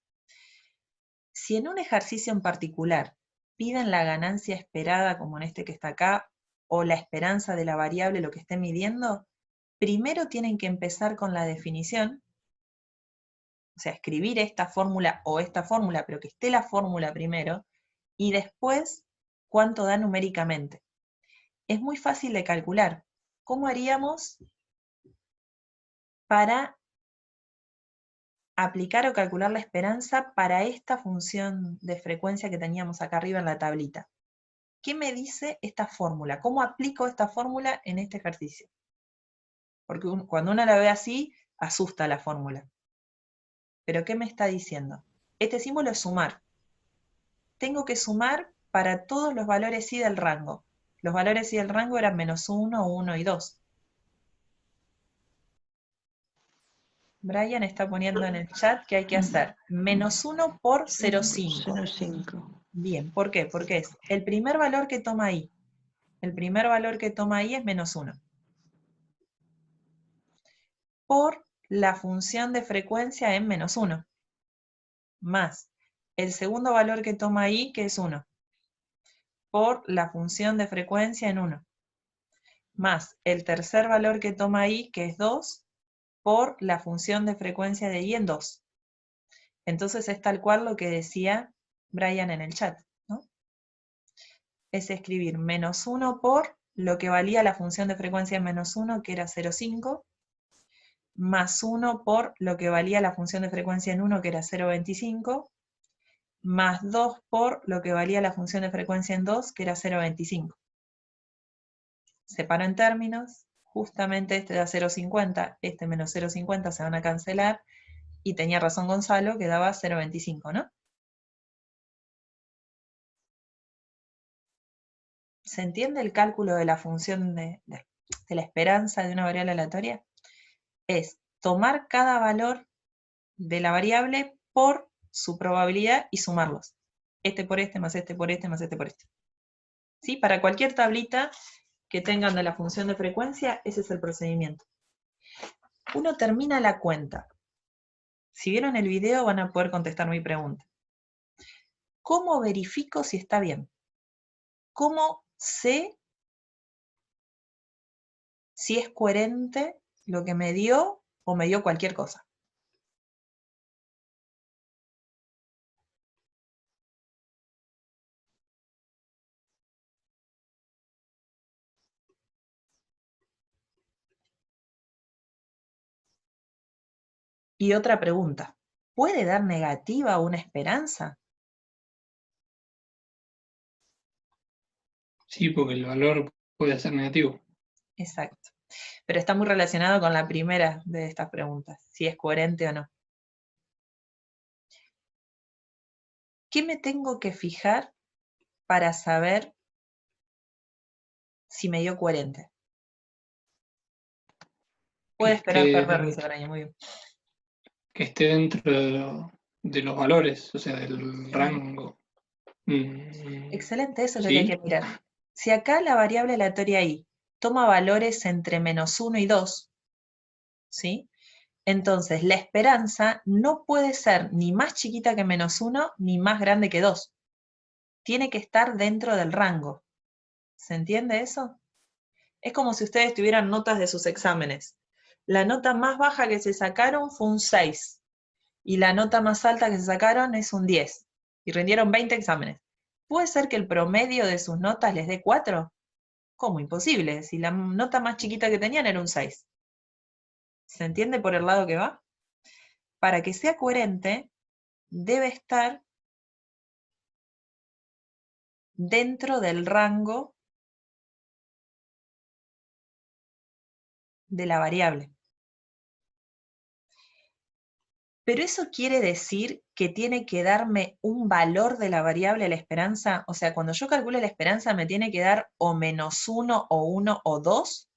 Si en un ejercicio en particular piden la ganancia esperada, como en este que está acá, o la esperanza de la variable, lo que esté midiendo, primero tienen que empezar con la definición, o sea, escribir esta fórmula o esta fórmula, pero que esté la fórmula primero, y después cuánto da numéricamente. es muy fácil de calcular. ¿Cómo haríamos para aplicar o calcular la esperanza para esta función de frecuencia que teníamos acá arriba en la tablita? ¿Qué me dice esta fórmula? ¿Cómo aplico esta fórmula en este ejercicio? Porque cuando uno la ve así, asusta la fórmula. ¿Pero qué me está diciendo? Este símbolo es sumar. Tengo que sumar para todos los valores y del rango. Los valores y del rango eran -1, 1 y 2. Brian está poniendo en el chat que hay que hacer -1 por 0,5. 0,5. Bien, ¿por qué? Porque es el primer valor que toma ahí. El primer valor que toma ahí es -1. Por la función de frecuencia en -1. Más el segundo valor que toma ahí, que es 1. Por la función de frecuencia en 1. Más el tercer valor que toma ahí, que es 2, por la función de frecuencia de i en 2. Entonces es tal cual lo que decía Brian en el chat, ¿no? Es escribir -1 por lo que valía la función de frecuencia en -1, que era 0,5, más 1 por lo que valía la función de frecuencia en 1, que era 0,25, más 2 por lo que valía la función de frecuencia en 2, que era 0,25. Separo en términos, justamente este da 0,50, este menos 0,50 se van a cancelar, y tenía razón Gonzalo, que daba 0,25, ¿no? ¿Se entiende el cálculo de la función de la esperanza de una variable aleatoria? Es tomar cada valor de la variable por su probabilidad y sumarlos. Este por este, más este por este, más este por este. ¿Sí? Para cualquier tablita que tengan de la función de frecuencia, ese es el procedimiento. Uno termina la cuenta. Si vieron el video van a poder contestar mi pregunta. ¿Cómo verifico si está bien? ¿Cómo sé si es coherente lo que me dio o me dio cualquier cosa? Y otra pregunta, ¿puede dar negativa una esperanza? Sí, porque el valor puede ser negativo. Exacto. Pero está muy relacionado con la primera de estas preguntas, si es coherente o no. ¿Qué me tengo que fijar para saber si me dio coherente? Puede esperar perder, dice Brian, muy bien. Que esté dentro de los valores, o sea, del rango. Excelente, eso es lo ¿sí? que hay que mirar. Si acá la variable aleatoria i toma valores entre -1 y 2, ¿sí? Entonces la esperanza no puede ser ni más chiquita que -1 ni más grande que 2. Tiene que estar dentro del rango. ¿Se entiende eso? Es como si ustedes tuvieran notas de sus exámenes. La nota más baja que se sacaron fue un 6. Y la nota más alta que se sacaron es un 10. Y rindieron 20 exámenes. ¿Puede ser que el promedio de sus notas les dé 4? ¿Cómo? Imposible. Si la nota más chiquita que tenían era un 6. ¿Se entiende por el lado que va? Para que sea coherente, debe estar dentro del rango de la variable. Pero eso quiere decir que tiene que darme un valor de la variable a la esperanza. O sea, cuando yo calcule la esperanza, ¿me tiene que dar o -1 o 1 o 2?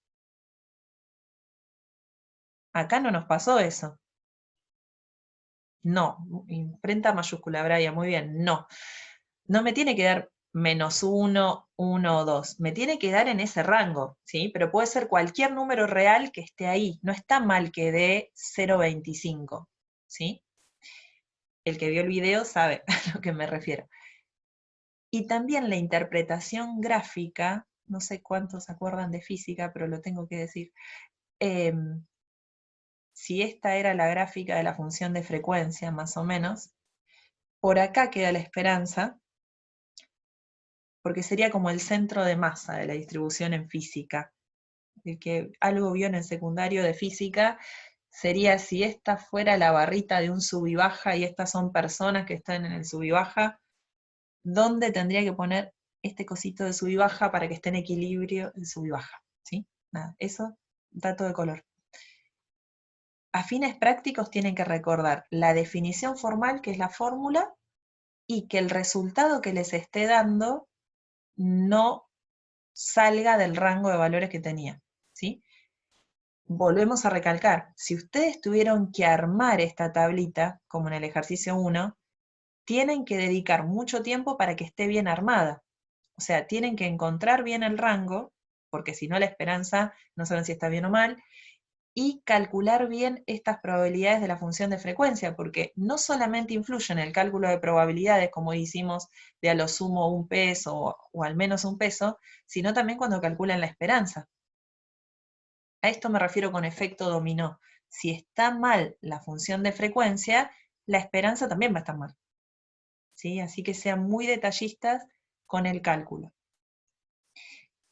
Acá no nos pasó eso. No, imprenta mayúscula, Brian, muy bien, no. No me tiene que dar -1, 1 o 2. Me tiene que dar en ese rango, ¿sí? Pero puede ser cualquier número real que esté ahí. No está mal que dé 0,25, ¿sí? El que vio el video sabe a lo que me refiero. Y también la interpretación gráfica, no sé cuántos se acuerdan de física, pero lo tengo que decir. Si esta era la gráfica de la función de frecuencia, más o menos, por acá queda la esperanza, porque sería como el centro de masa de la distribución en física. El que algo vio en el secundario de física sería si esta fuera la barrita de un sub y baja y estas son personas que están en el sub y baja, ¿dónde tendría que poner este cosito de sub y baja para que esté en equilibrio el sub y baja? ¿Sí? Nada, eso, dato de color. A fines prácticos tienen que recordar la definición formal, que es la fórmula, y que el resultado que les esté dando no salga del rango de valores que tenía, ¿sí? Volvemos a recalcar, si ustedes tuvieron que armar esta tablita, como en el ejercicio 1, tienen que dedicar mucho tiempo para que esté bien armada. O sea, tienen que encontrar bien el rango, porque si no la esperanza no saben si está bien o mal, y calcular bien estas probabilidades de la función de frecuencia, porque no solamente influye en el cálculo de probabilidades, como hicimos de a lo sumo un peso o al menos un peso, sino también cuando calculan la esperanza. A esto me refiero con efecto dominó. Si está mal la función de frecuencia, la esperanza también va a estar mal. ¿Sí? Así que sean muy detallistas con el cálculo.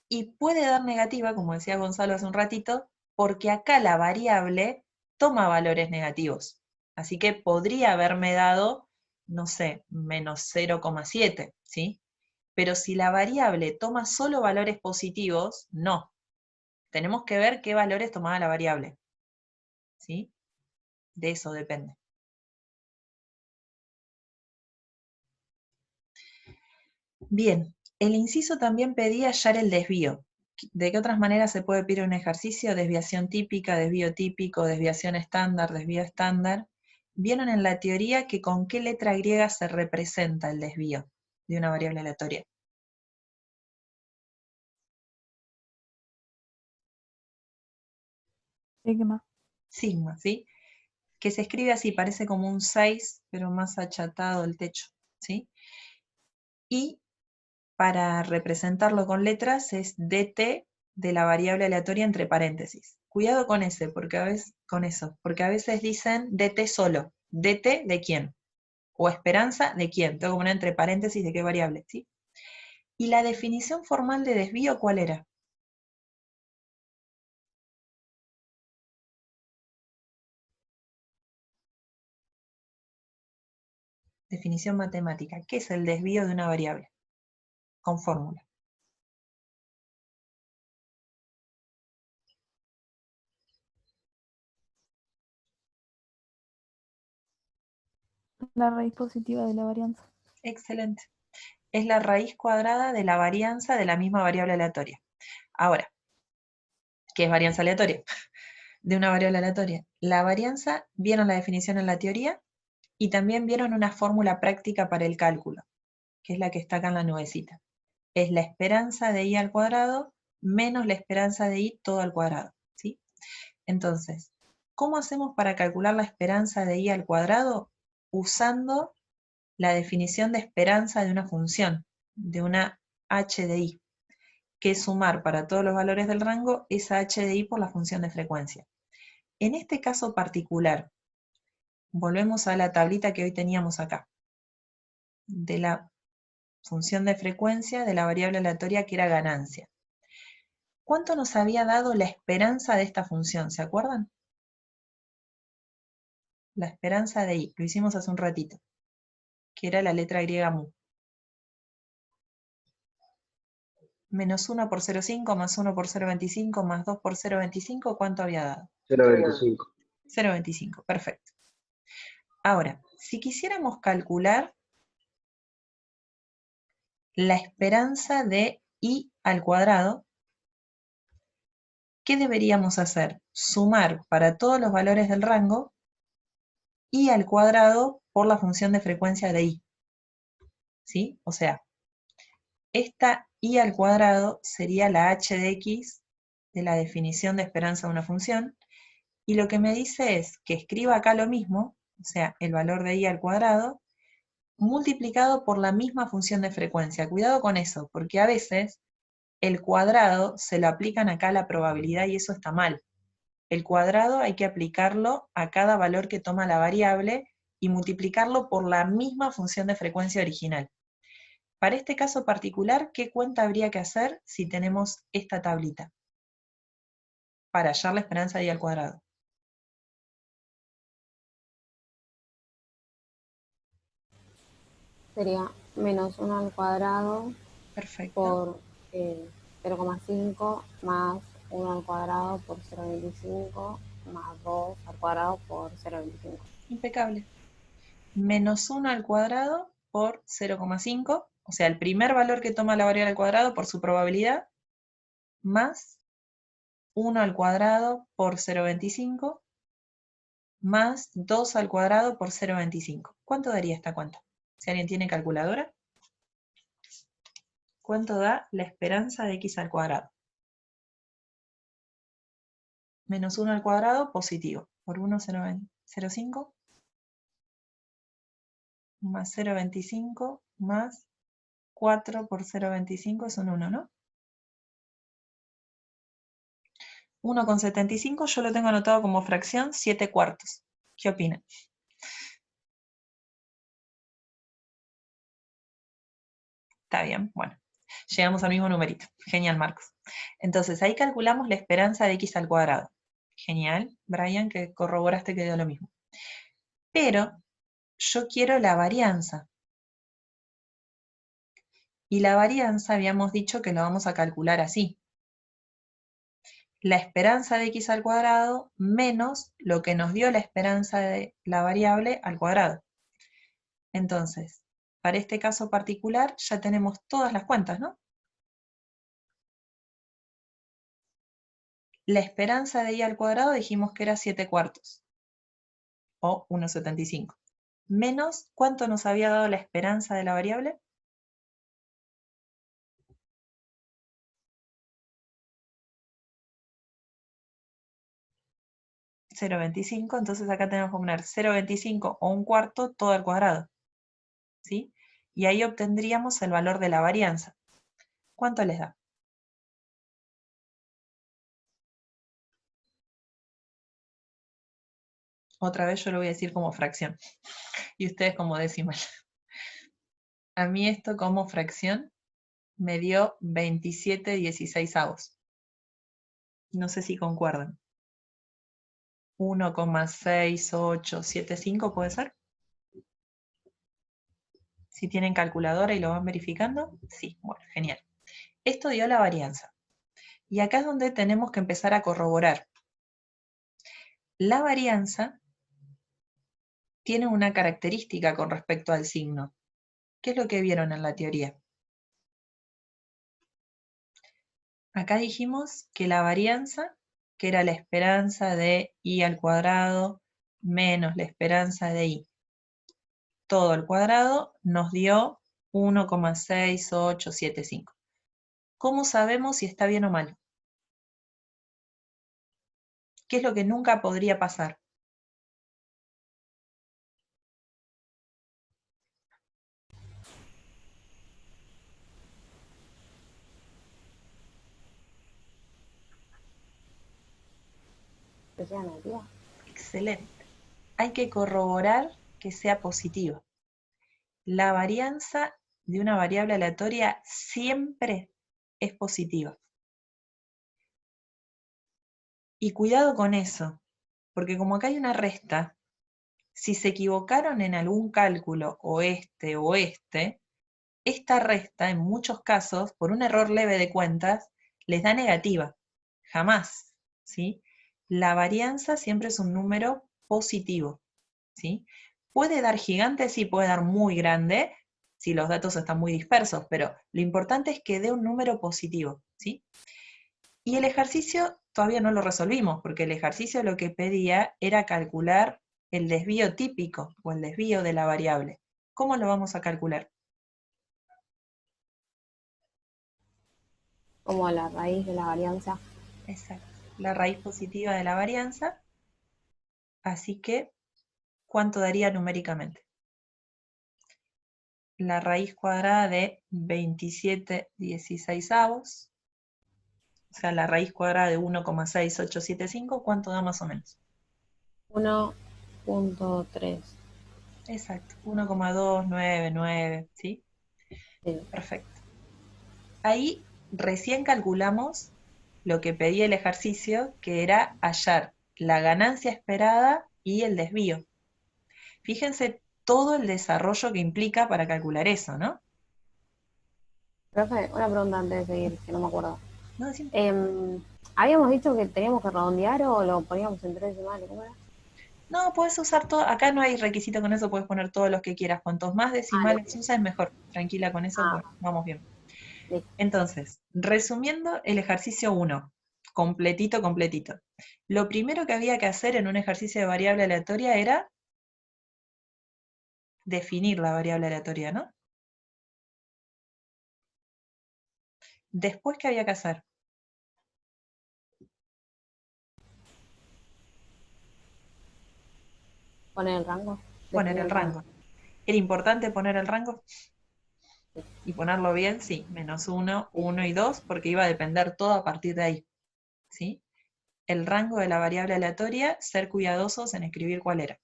Y puede dar negativa, como decía Gonzalo hace un ratito, porque acá la variable toma valores negativos. Así que podría haberme dado, no sé, menos 0,7, ¿sí? Pero si la variable toma solo valores positivos, no. Tenemos que ver qué valores tomaba la variable, ¿sí? De eso depende. Bien, el inciso también pedía hallar el desvío. ¿De qué otras maneras se puede pedir un ejercicio? Desviación típica, desvío típico, desviación estándar, desvío estándar. Vieron en la teoría que con qué letra griega se representa el desvío de una variable aleatoria. Sigma. Sigma, ¿sí? Que se escribe así, parece como un 6, pero más achatado el techo, ¿sí? Y para representarlo con letras es dt de la variable aleatoria entre paréntesis. Cuidado con ese, porque a veces, con eso, porque a veces dicen dt solo. ¿Dt de quién? O esperanza de quién. Tengo que poner entre paréntesis de qué variable, ¿sí? ¿Y la definición formal de desvío cuál era? Definición matemática. ¿Qué es el desvío de una variable? Con fórmula. La raíz positiva de la varianza. Excelente. Es la raíz cuadrada de la varianza de la misma variable aleatoria. Ahora, ¿qué es varianza aleatoria? De una variable aleatoria. La varianza, vieron la definición en la teoría, y también vieron una fórmula práctica para el cálculo, que es la que está acá en la nubecita. Es la esperanza de i al cuadrado menos la esperanza de i todo al cuadrado, ¿sí? Entonces, ¿cómo hacemos para calcular la esperanza de i al cuadrado? Usando la definición de esperanza de una función, de una h de i, que es sumar para todos los valores del rango esa h de i por la función de frecuencia. En este caso particular, volvemos a la tablita que hoy teníamos acá, de la función de frecuencia de la variable aleatoria que era ganancia. ¿Cuánto nos había dado la esperanza de esta función? ¿Se acuerdan? La esperanza de i, lo hicimos hace un ratito, que era la letra griega mu. Menos 1 por 0,5 más 1 por 0,25 más 2 por 0,25, ¿cuánto había dado? 0,25. 0,25, perfecto. Ahora, si quisiéramos calcular la esperanza de i al cuadrado, ¿qué deberíamos hacer? Sumar para todos los valores del rango i al cuadrado por la función de frecuencia de i. ¿Sí? O sea, esta i al cuadrado sería la h de x de la definición de esperanza de una función, y lo que me dice es que escriba acá lo mismo, o sea, el valor de i al cuadrado, multiplicado por la misma función de frecuencia. Cuidado con eso, porque a veces el cuadrado se lo aplican acá a la probabilidad y eso está mal. El cuadrado hay que aplicarlo a cada valor que toma la variable y multiplicarlo por la misma función de frecuencia original. Para este caso particular, ¿qué cuenta habría que hacer si tenemos esta tablita? Para hallar la esperanza de y al cuadrado. Sería menos 1 al cuadrado Perfecto. por 0,5 más 1 al cuadrado por 0,25 más 2 al cuadrado por 0,25. Impecable. Menos 1 al cuadrado por 0,5, o sea, el primer valor que toma la variable al cuadrado por su probabilidad, más 1 al cuadrado por 0,25, más 2 al cuadrado por 0,25. ¿Cuánto daría esta cuenta? Si alguien tiene calculadora. ¿Cuánto da la esperanza de x al cuadrado? Menos 1 al cuadrado, positivo. Por 1, 0,5, más 0,25, más 4 por 0,25 es un 1, ¿no? 1,75 yo lo tengo anotado como fracción 7/4. ¿Qué opinan? Está bien, bueno. Llegamos al mismo numerito. Genial, Marcos. Entonces, ahí calculamos la esperanza de x al cuadrado. Genial, Brian, que corroboraste que dio lo mismo. Pero yo quiero la varianza. Y la varianza habíamos dicho que lo vamos a calcular así. La esperanza de x al cuadrado menos lo que nos dio la esperanza de la variable al cuadrado. Entonces, para este caso particular ya tenemos todas las cuentas, ¿no? La esperanza de y al cuadrado dijimos que era 7/4, o 1,75. Menos, ¿cuánto nos había dado la esperanza de la variable? (0,25), entonces acá tenemos que poner 0,25 o 1/4 todo al cuadrado, ¿sí? Y ahí obtendríamos el valor de la varianza. ¿Cuánto les da? Otra vez yo lo voy a decir como fracción, y ustedes como decimal. A mí esto como fracción me dio 27/16. No sé si concuerdan. 1,6875 puede ser. Si tienen calculadora y lo van verificando, sí, bueno, genial. Esto dio la varianza. Y acá es donde tenemos que empezar a corroborar. La varianza tiene una característica con respecto al signo. ¿Qué es lo que vieron en la teoría? Acá dijimos que la varianza, que era la esperanza de y al cuadrado menos la esperanza de y, todo al cuadrado, nos dio 1,6875. ¿Cómo sabemos si está bien o mal? ¿Qué es lo que nunca podría pasar? ¿Que sea negativa? Excelente. Hay que corroborar que sea positiva. La varianza de una variable aleatoria siempre es positiva. Y cuidado con eso, porque como acá hay una resta, si se equivocaron en algún cálculo o esta resta en muchos casos, por un error leve de cuentas, les da negativa. Jamás, ¿sí? La varianza siempre es un número positivo, ¿sí? Puede dar gigante, sí, puede dar muy grande, si los datos están muy dispersos, pero lo importante es que dé un número positivo, ¿sí? Y el ejercicio todavía no lo resolvimos, porque el ejercicio lo que pedía era calcular el desvío típico, o el desvío de la variable. ¿Cómo lo vamos a calcular? Como la raíz de la varianza. Exacto, la raíz positiva de la varianza, así que, ¿cuánto daría numéricamente? La raíz cuadrada de 27/16, o sea, la raíz cuadrada de 1,6875, ¿cuánto da más o menos? 1,3. Exacto, 1,299, ¿sí? Sí. Perfecto. Ahí recién calculamos lo que pedía el ejercicio, que era hallar la ganancia esperada y el desvío. Fíjense todo el desarrollo que implica para calcular eso, ¿no? Profe, una pregunta antes de seguir, que no me acuerdo. No, decime. Habíamos dicho que teníamos que redondear o lo poníamos en 3 decimales, ¿cómo era? No, puedes usar todo, acá no hay requisito con eso, puedes poner todos los que quieras. Cuantos más decimales Listo. usas, mejor. Tranquila con eso, pues, vamos bien. Listo. Entonces, resumiendo el ejercicio 1, completito, completito. Lo primero que había que hacer en un ejercicio de variable aleatoria era definir la variable aleatoria, ¿no? Después, ¿qué había que hacer? Poner el rango. Poner Definir el el rango. rango. ¿Era importante poner el rango? Y ponerlo bien, sí, -1, 1 y 2, porque iba a depender todo a partir de ahí, ¿sí? El rango de la variable aleatoria, ser cuidadosos en escribir cuál era.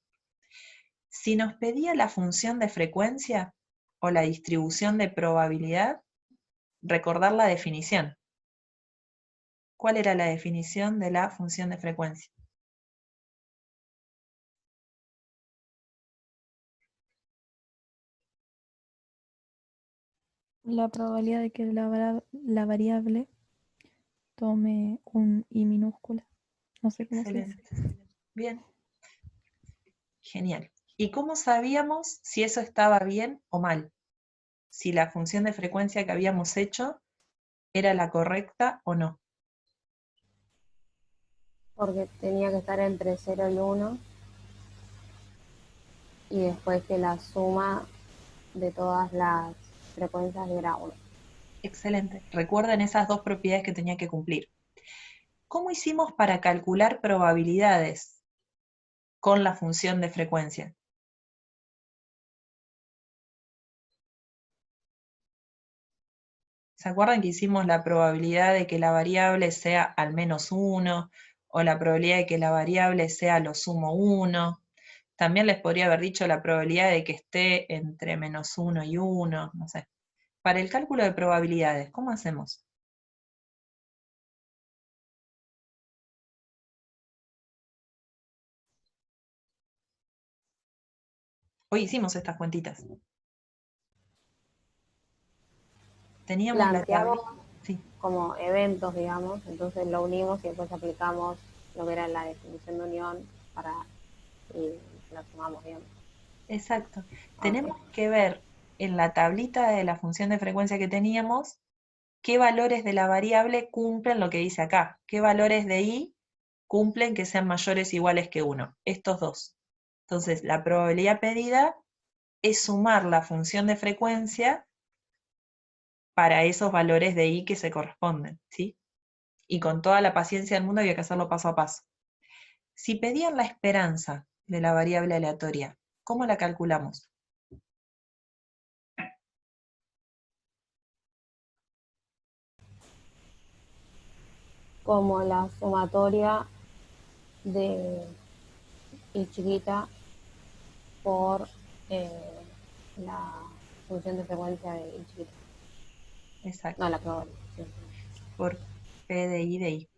Si nos pedía la función de frecuencia o la distribución de probabilidad, recordar la definición. ¿Cuál era la definición de la función de frecuencia? La probabilidad de que la variable tome un I minúscula. No sé cómo se dice. Excelente. Bien. Genial. ¿Y cómo sabíamos si eso estaba bien o mal? Si la función de frecuencia que habíamos hecho era la correcta o no. Porque tenía que estar entre 0 y 1 y después que la suma de todas las frecuencias diera 1. Excelente. Recuerden esas dos propiedades que tenía que cumplir. ¿Cómo hicimos para calcular probabilidades con la función de frecuencia? ¿Se acuerdan que hicimos la probabilidad de que la variable sea al menos 1 o la probabilidad de que la variable sea lo sumo 1? También les podría haber dicho la probabilidad de que esté entre -1 y 1, no sé. Para el cálculo de probabilidades, ¿cómo hacemos? Hoy hicimos estas cuentitas. Teníamos la Planteamos tablita. Sí, como eventos, digamos, entonces lo unimos y después aplicamos lo que era la definición de unión para y lo sumamos, digamos. exacto. Okay. Tenemos que ver en la tablita de la función de frecuencia que teníamos qué valores de la variable cumplen lo que dice acá. ¿Qué valores de i cumplen que sean mayores o iguales que 1? Estos dos. Entonces, la probabilidad pedida es sumar la función de frecuencia para esos valores de i que se corresponden, ¿sí? Y con toda la paciencia del mundo había que hacerlo paso a paso. Si pedían la esperanza de la variable aleatoria, ¿cómo la calculamos? Como la sumatoria de i chiquita por la función de frecuencia de i chiquita. Exacto, No, la probabilidad. Sí. por P de I de I.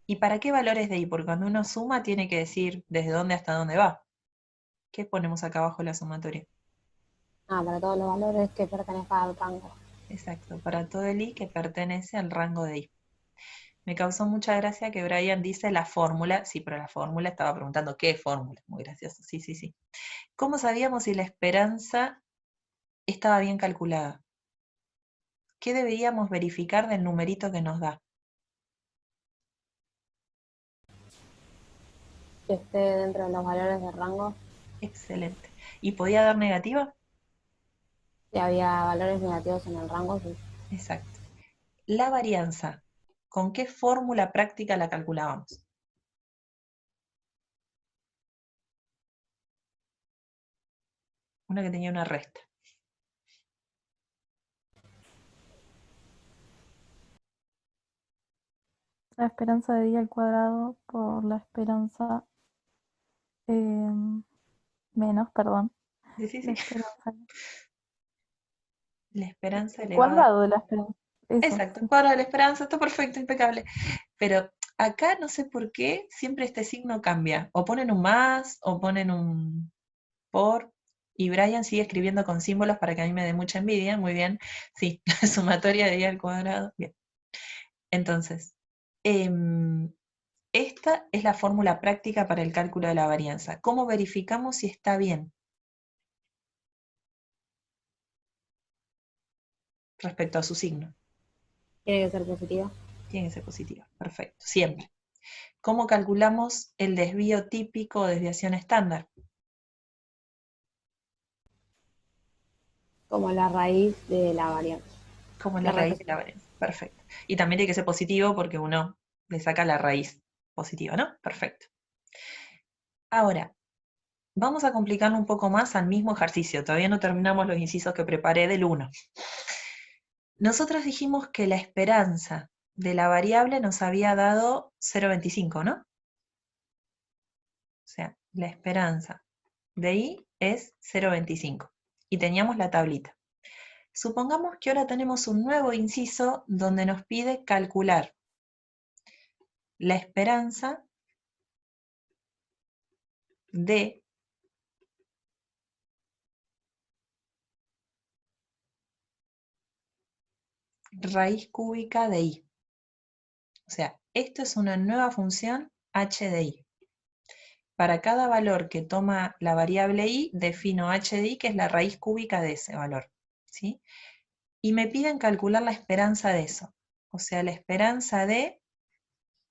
¿Y para qué valores de I? Porque cuando uno suma tiene que decir desde dónde hasta dónde va. ¿Qué ponemos acá abajo en la sumatoria? Para todos los valores que pertenezcan al rango. Exacto, para todo el I que pertenece al rango de I. Me causó mucha gracia que Brian dice la fórmula. Sí, pero la fórmula estaba preguntando qué fórmula. Muy gracioso. Sí, sí, sí. ¿Cómo sabíamos si la esperanza estaba bien calculada? ¿Qué deberíamos verificar del numerito que nos da? Que esté dentro de los valores de rango. Excelente. ¿Y podía dar negativa? Si había valores negativos en el rango, sí. Exacto. La varianza, ¿con qué fórmula práctica la calculábamos? Una que tenía una resta. La esperanza de I al cuadrado por la esperanza menos, perdón. Sí, sí, La sí. esperanza La esperanza El elevada. cuadrado de la esperanza. Eso. Exacto, el cuadrado de la esperanza, está perfecto, impecable. Pero acá no sé por qué siempre este signo cambia. O ponen un más, o ponen un por. Y Brian sigue escribiendo con símbolos para que a mí me dé mucha envidia. Muy bien. Sí, la sumatoria de i al cuadrado. Bien. Entonces, esta es la fórmula práctica para el cálculo de la varianza. ¿Cómo verificamos si está bien? Respecto a su signo. Tiene que ser positiva. Tiene que ser positiva. Perfecto. Siempre. ¿Cómo calculamos el desvío típico o desviación estándar? Como la raíz de la variable. Como la raíz de la varianza. Perfecto. Y también tiene que ser positivo porque uno le saca la raíz positiva, ¿no? Perfecto. Ahora, vamos a complicarlo un poco más al mismo ejercicio. Todavía no terminamos los incisos que preparé del 1. Nosotros dijimos que la esperanza de la variable nos había dado 0,25, ¿no? O sea, la esperanza de i es 0,25. Y teníamos la tablita. Supongamos que ahora tenemos un nuevo inciso donde nos pide calcular la esperanza de raíz cúbica de i. O sea, esto es una nueva función h de i. Para cada valor que toma la variable i, defino h de i, que es la raíz cúbica de ese valor. ¿Sí? Y me piden calcular la esperanza de eso. O sea, la esperanza de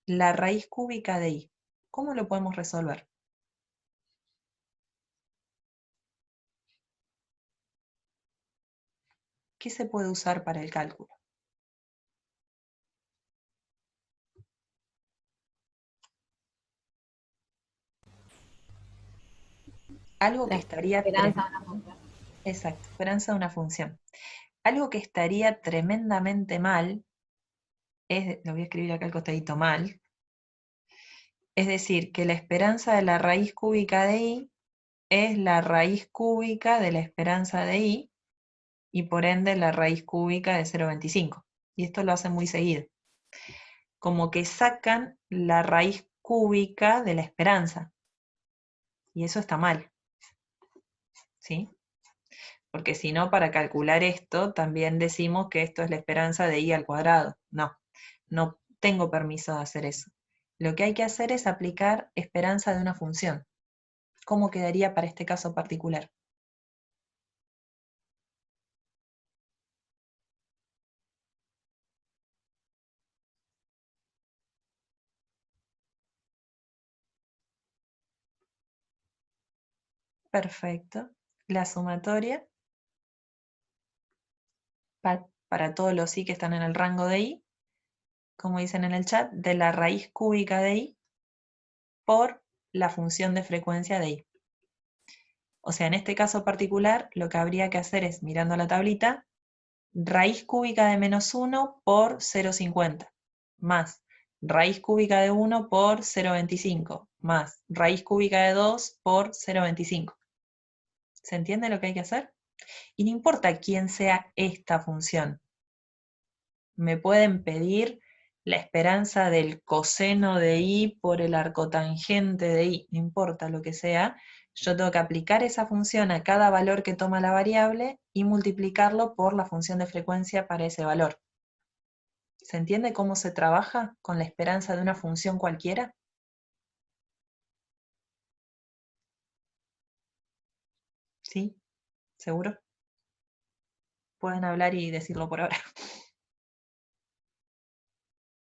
la raíz cúbica de i. ¿Cómo lo podemos resolver? ¿Qué se puede usar para el cálculo? Algo que estaría Esperanza de una función. exacto, esperanza de una función. Algo que estaría tremendamente mal, lo voy a escribir acá al costadito mal, es decir, que la esperanza de la raíz cúbica de i es la raíz cúbica de la esperanza de i, y por ende la raíz cúbica de 0,25. Y esto lo hacen muy seguido. Como que sacan la raíz cúbica de la esperanza. Y eso está mal. ¿Sí? Porque si no, para calcular esto, también decimos que esto es la esperanza de i al cuadrado. No, no tengo permiso de hacer eso. Lo que hay que hacer es aplicar esperanza de una función. ¿Cómo quedaría para este caso particular? Perfecto. La sumatoria para todos los i que están en el rango de i, como dicen en el chat, de la raíz cúbica de i por la función de frecuencia de i. O sea, en este caso particular, lo que habría que hacer es, mirando la tablita, raíz cúbica de menos 1 por 0,50, más raíz cúbica de 1 por 0,25, más raíz cúbica de 2 por 0,25. ¿Se entiende lo que hay que hacer? Y no importa quién sea esta función. Me pueden pedir la esperanza del coseno de i por el arcotangente de i, no importa lo que sea, yo tengo que aplicar esa función a cada valor que toma la variable y multiplicarlo por la función de frecuencia para ese valor. ¿Se entiende cómo se trabaja con la esperanza de una función cualquiera? ¿Sí? ¿Seguro? Pueden hablar y decirlo por ahora.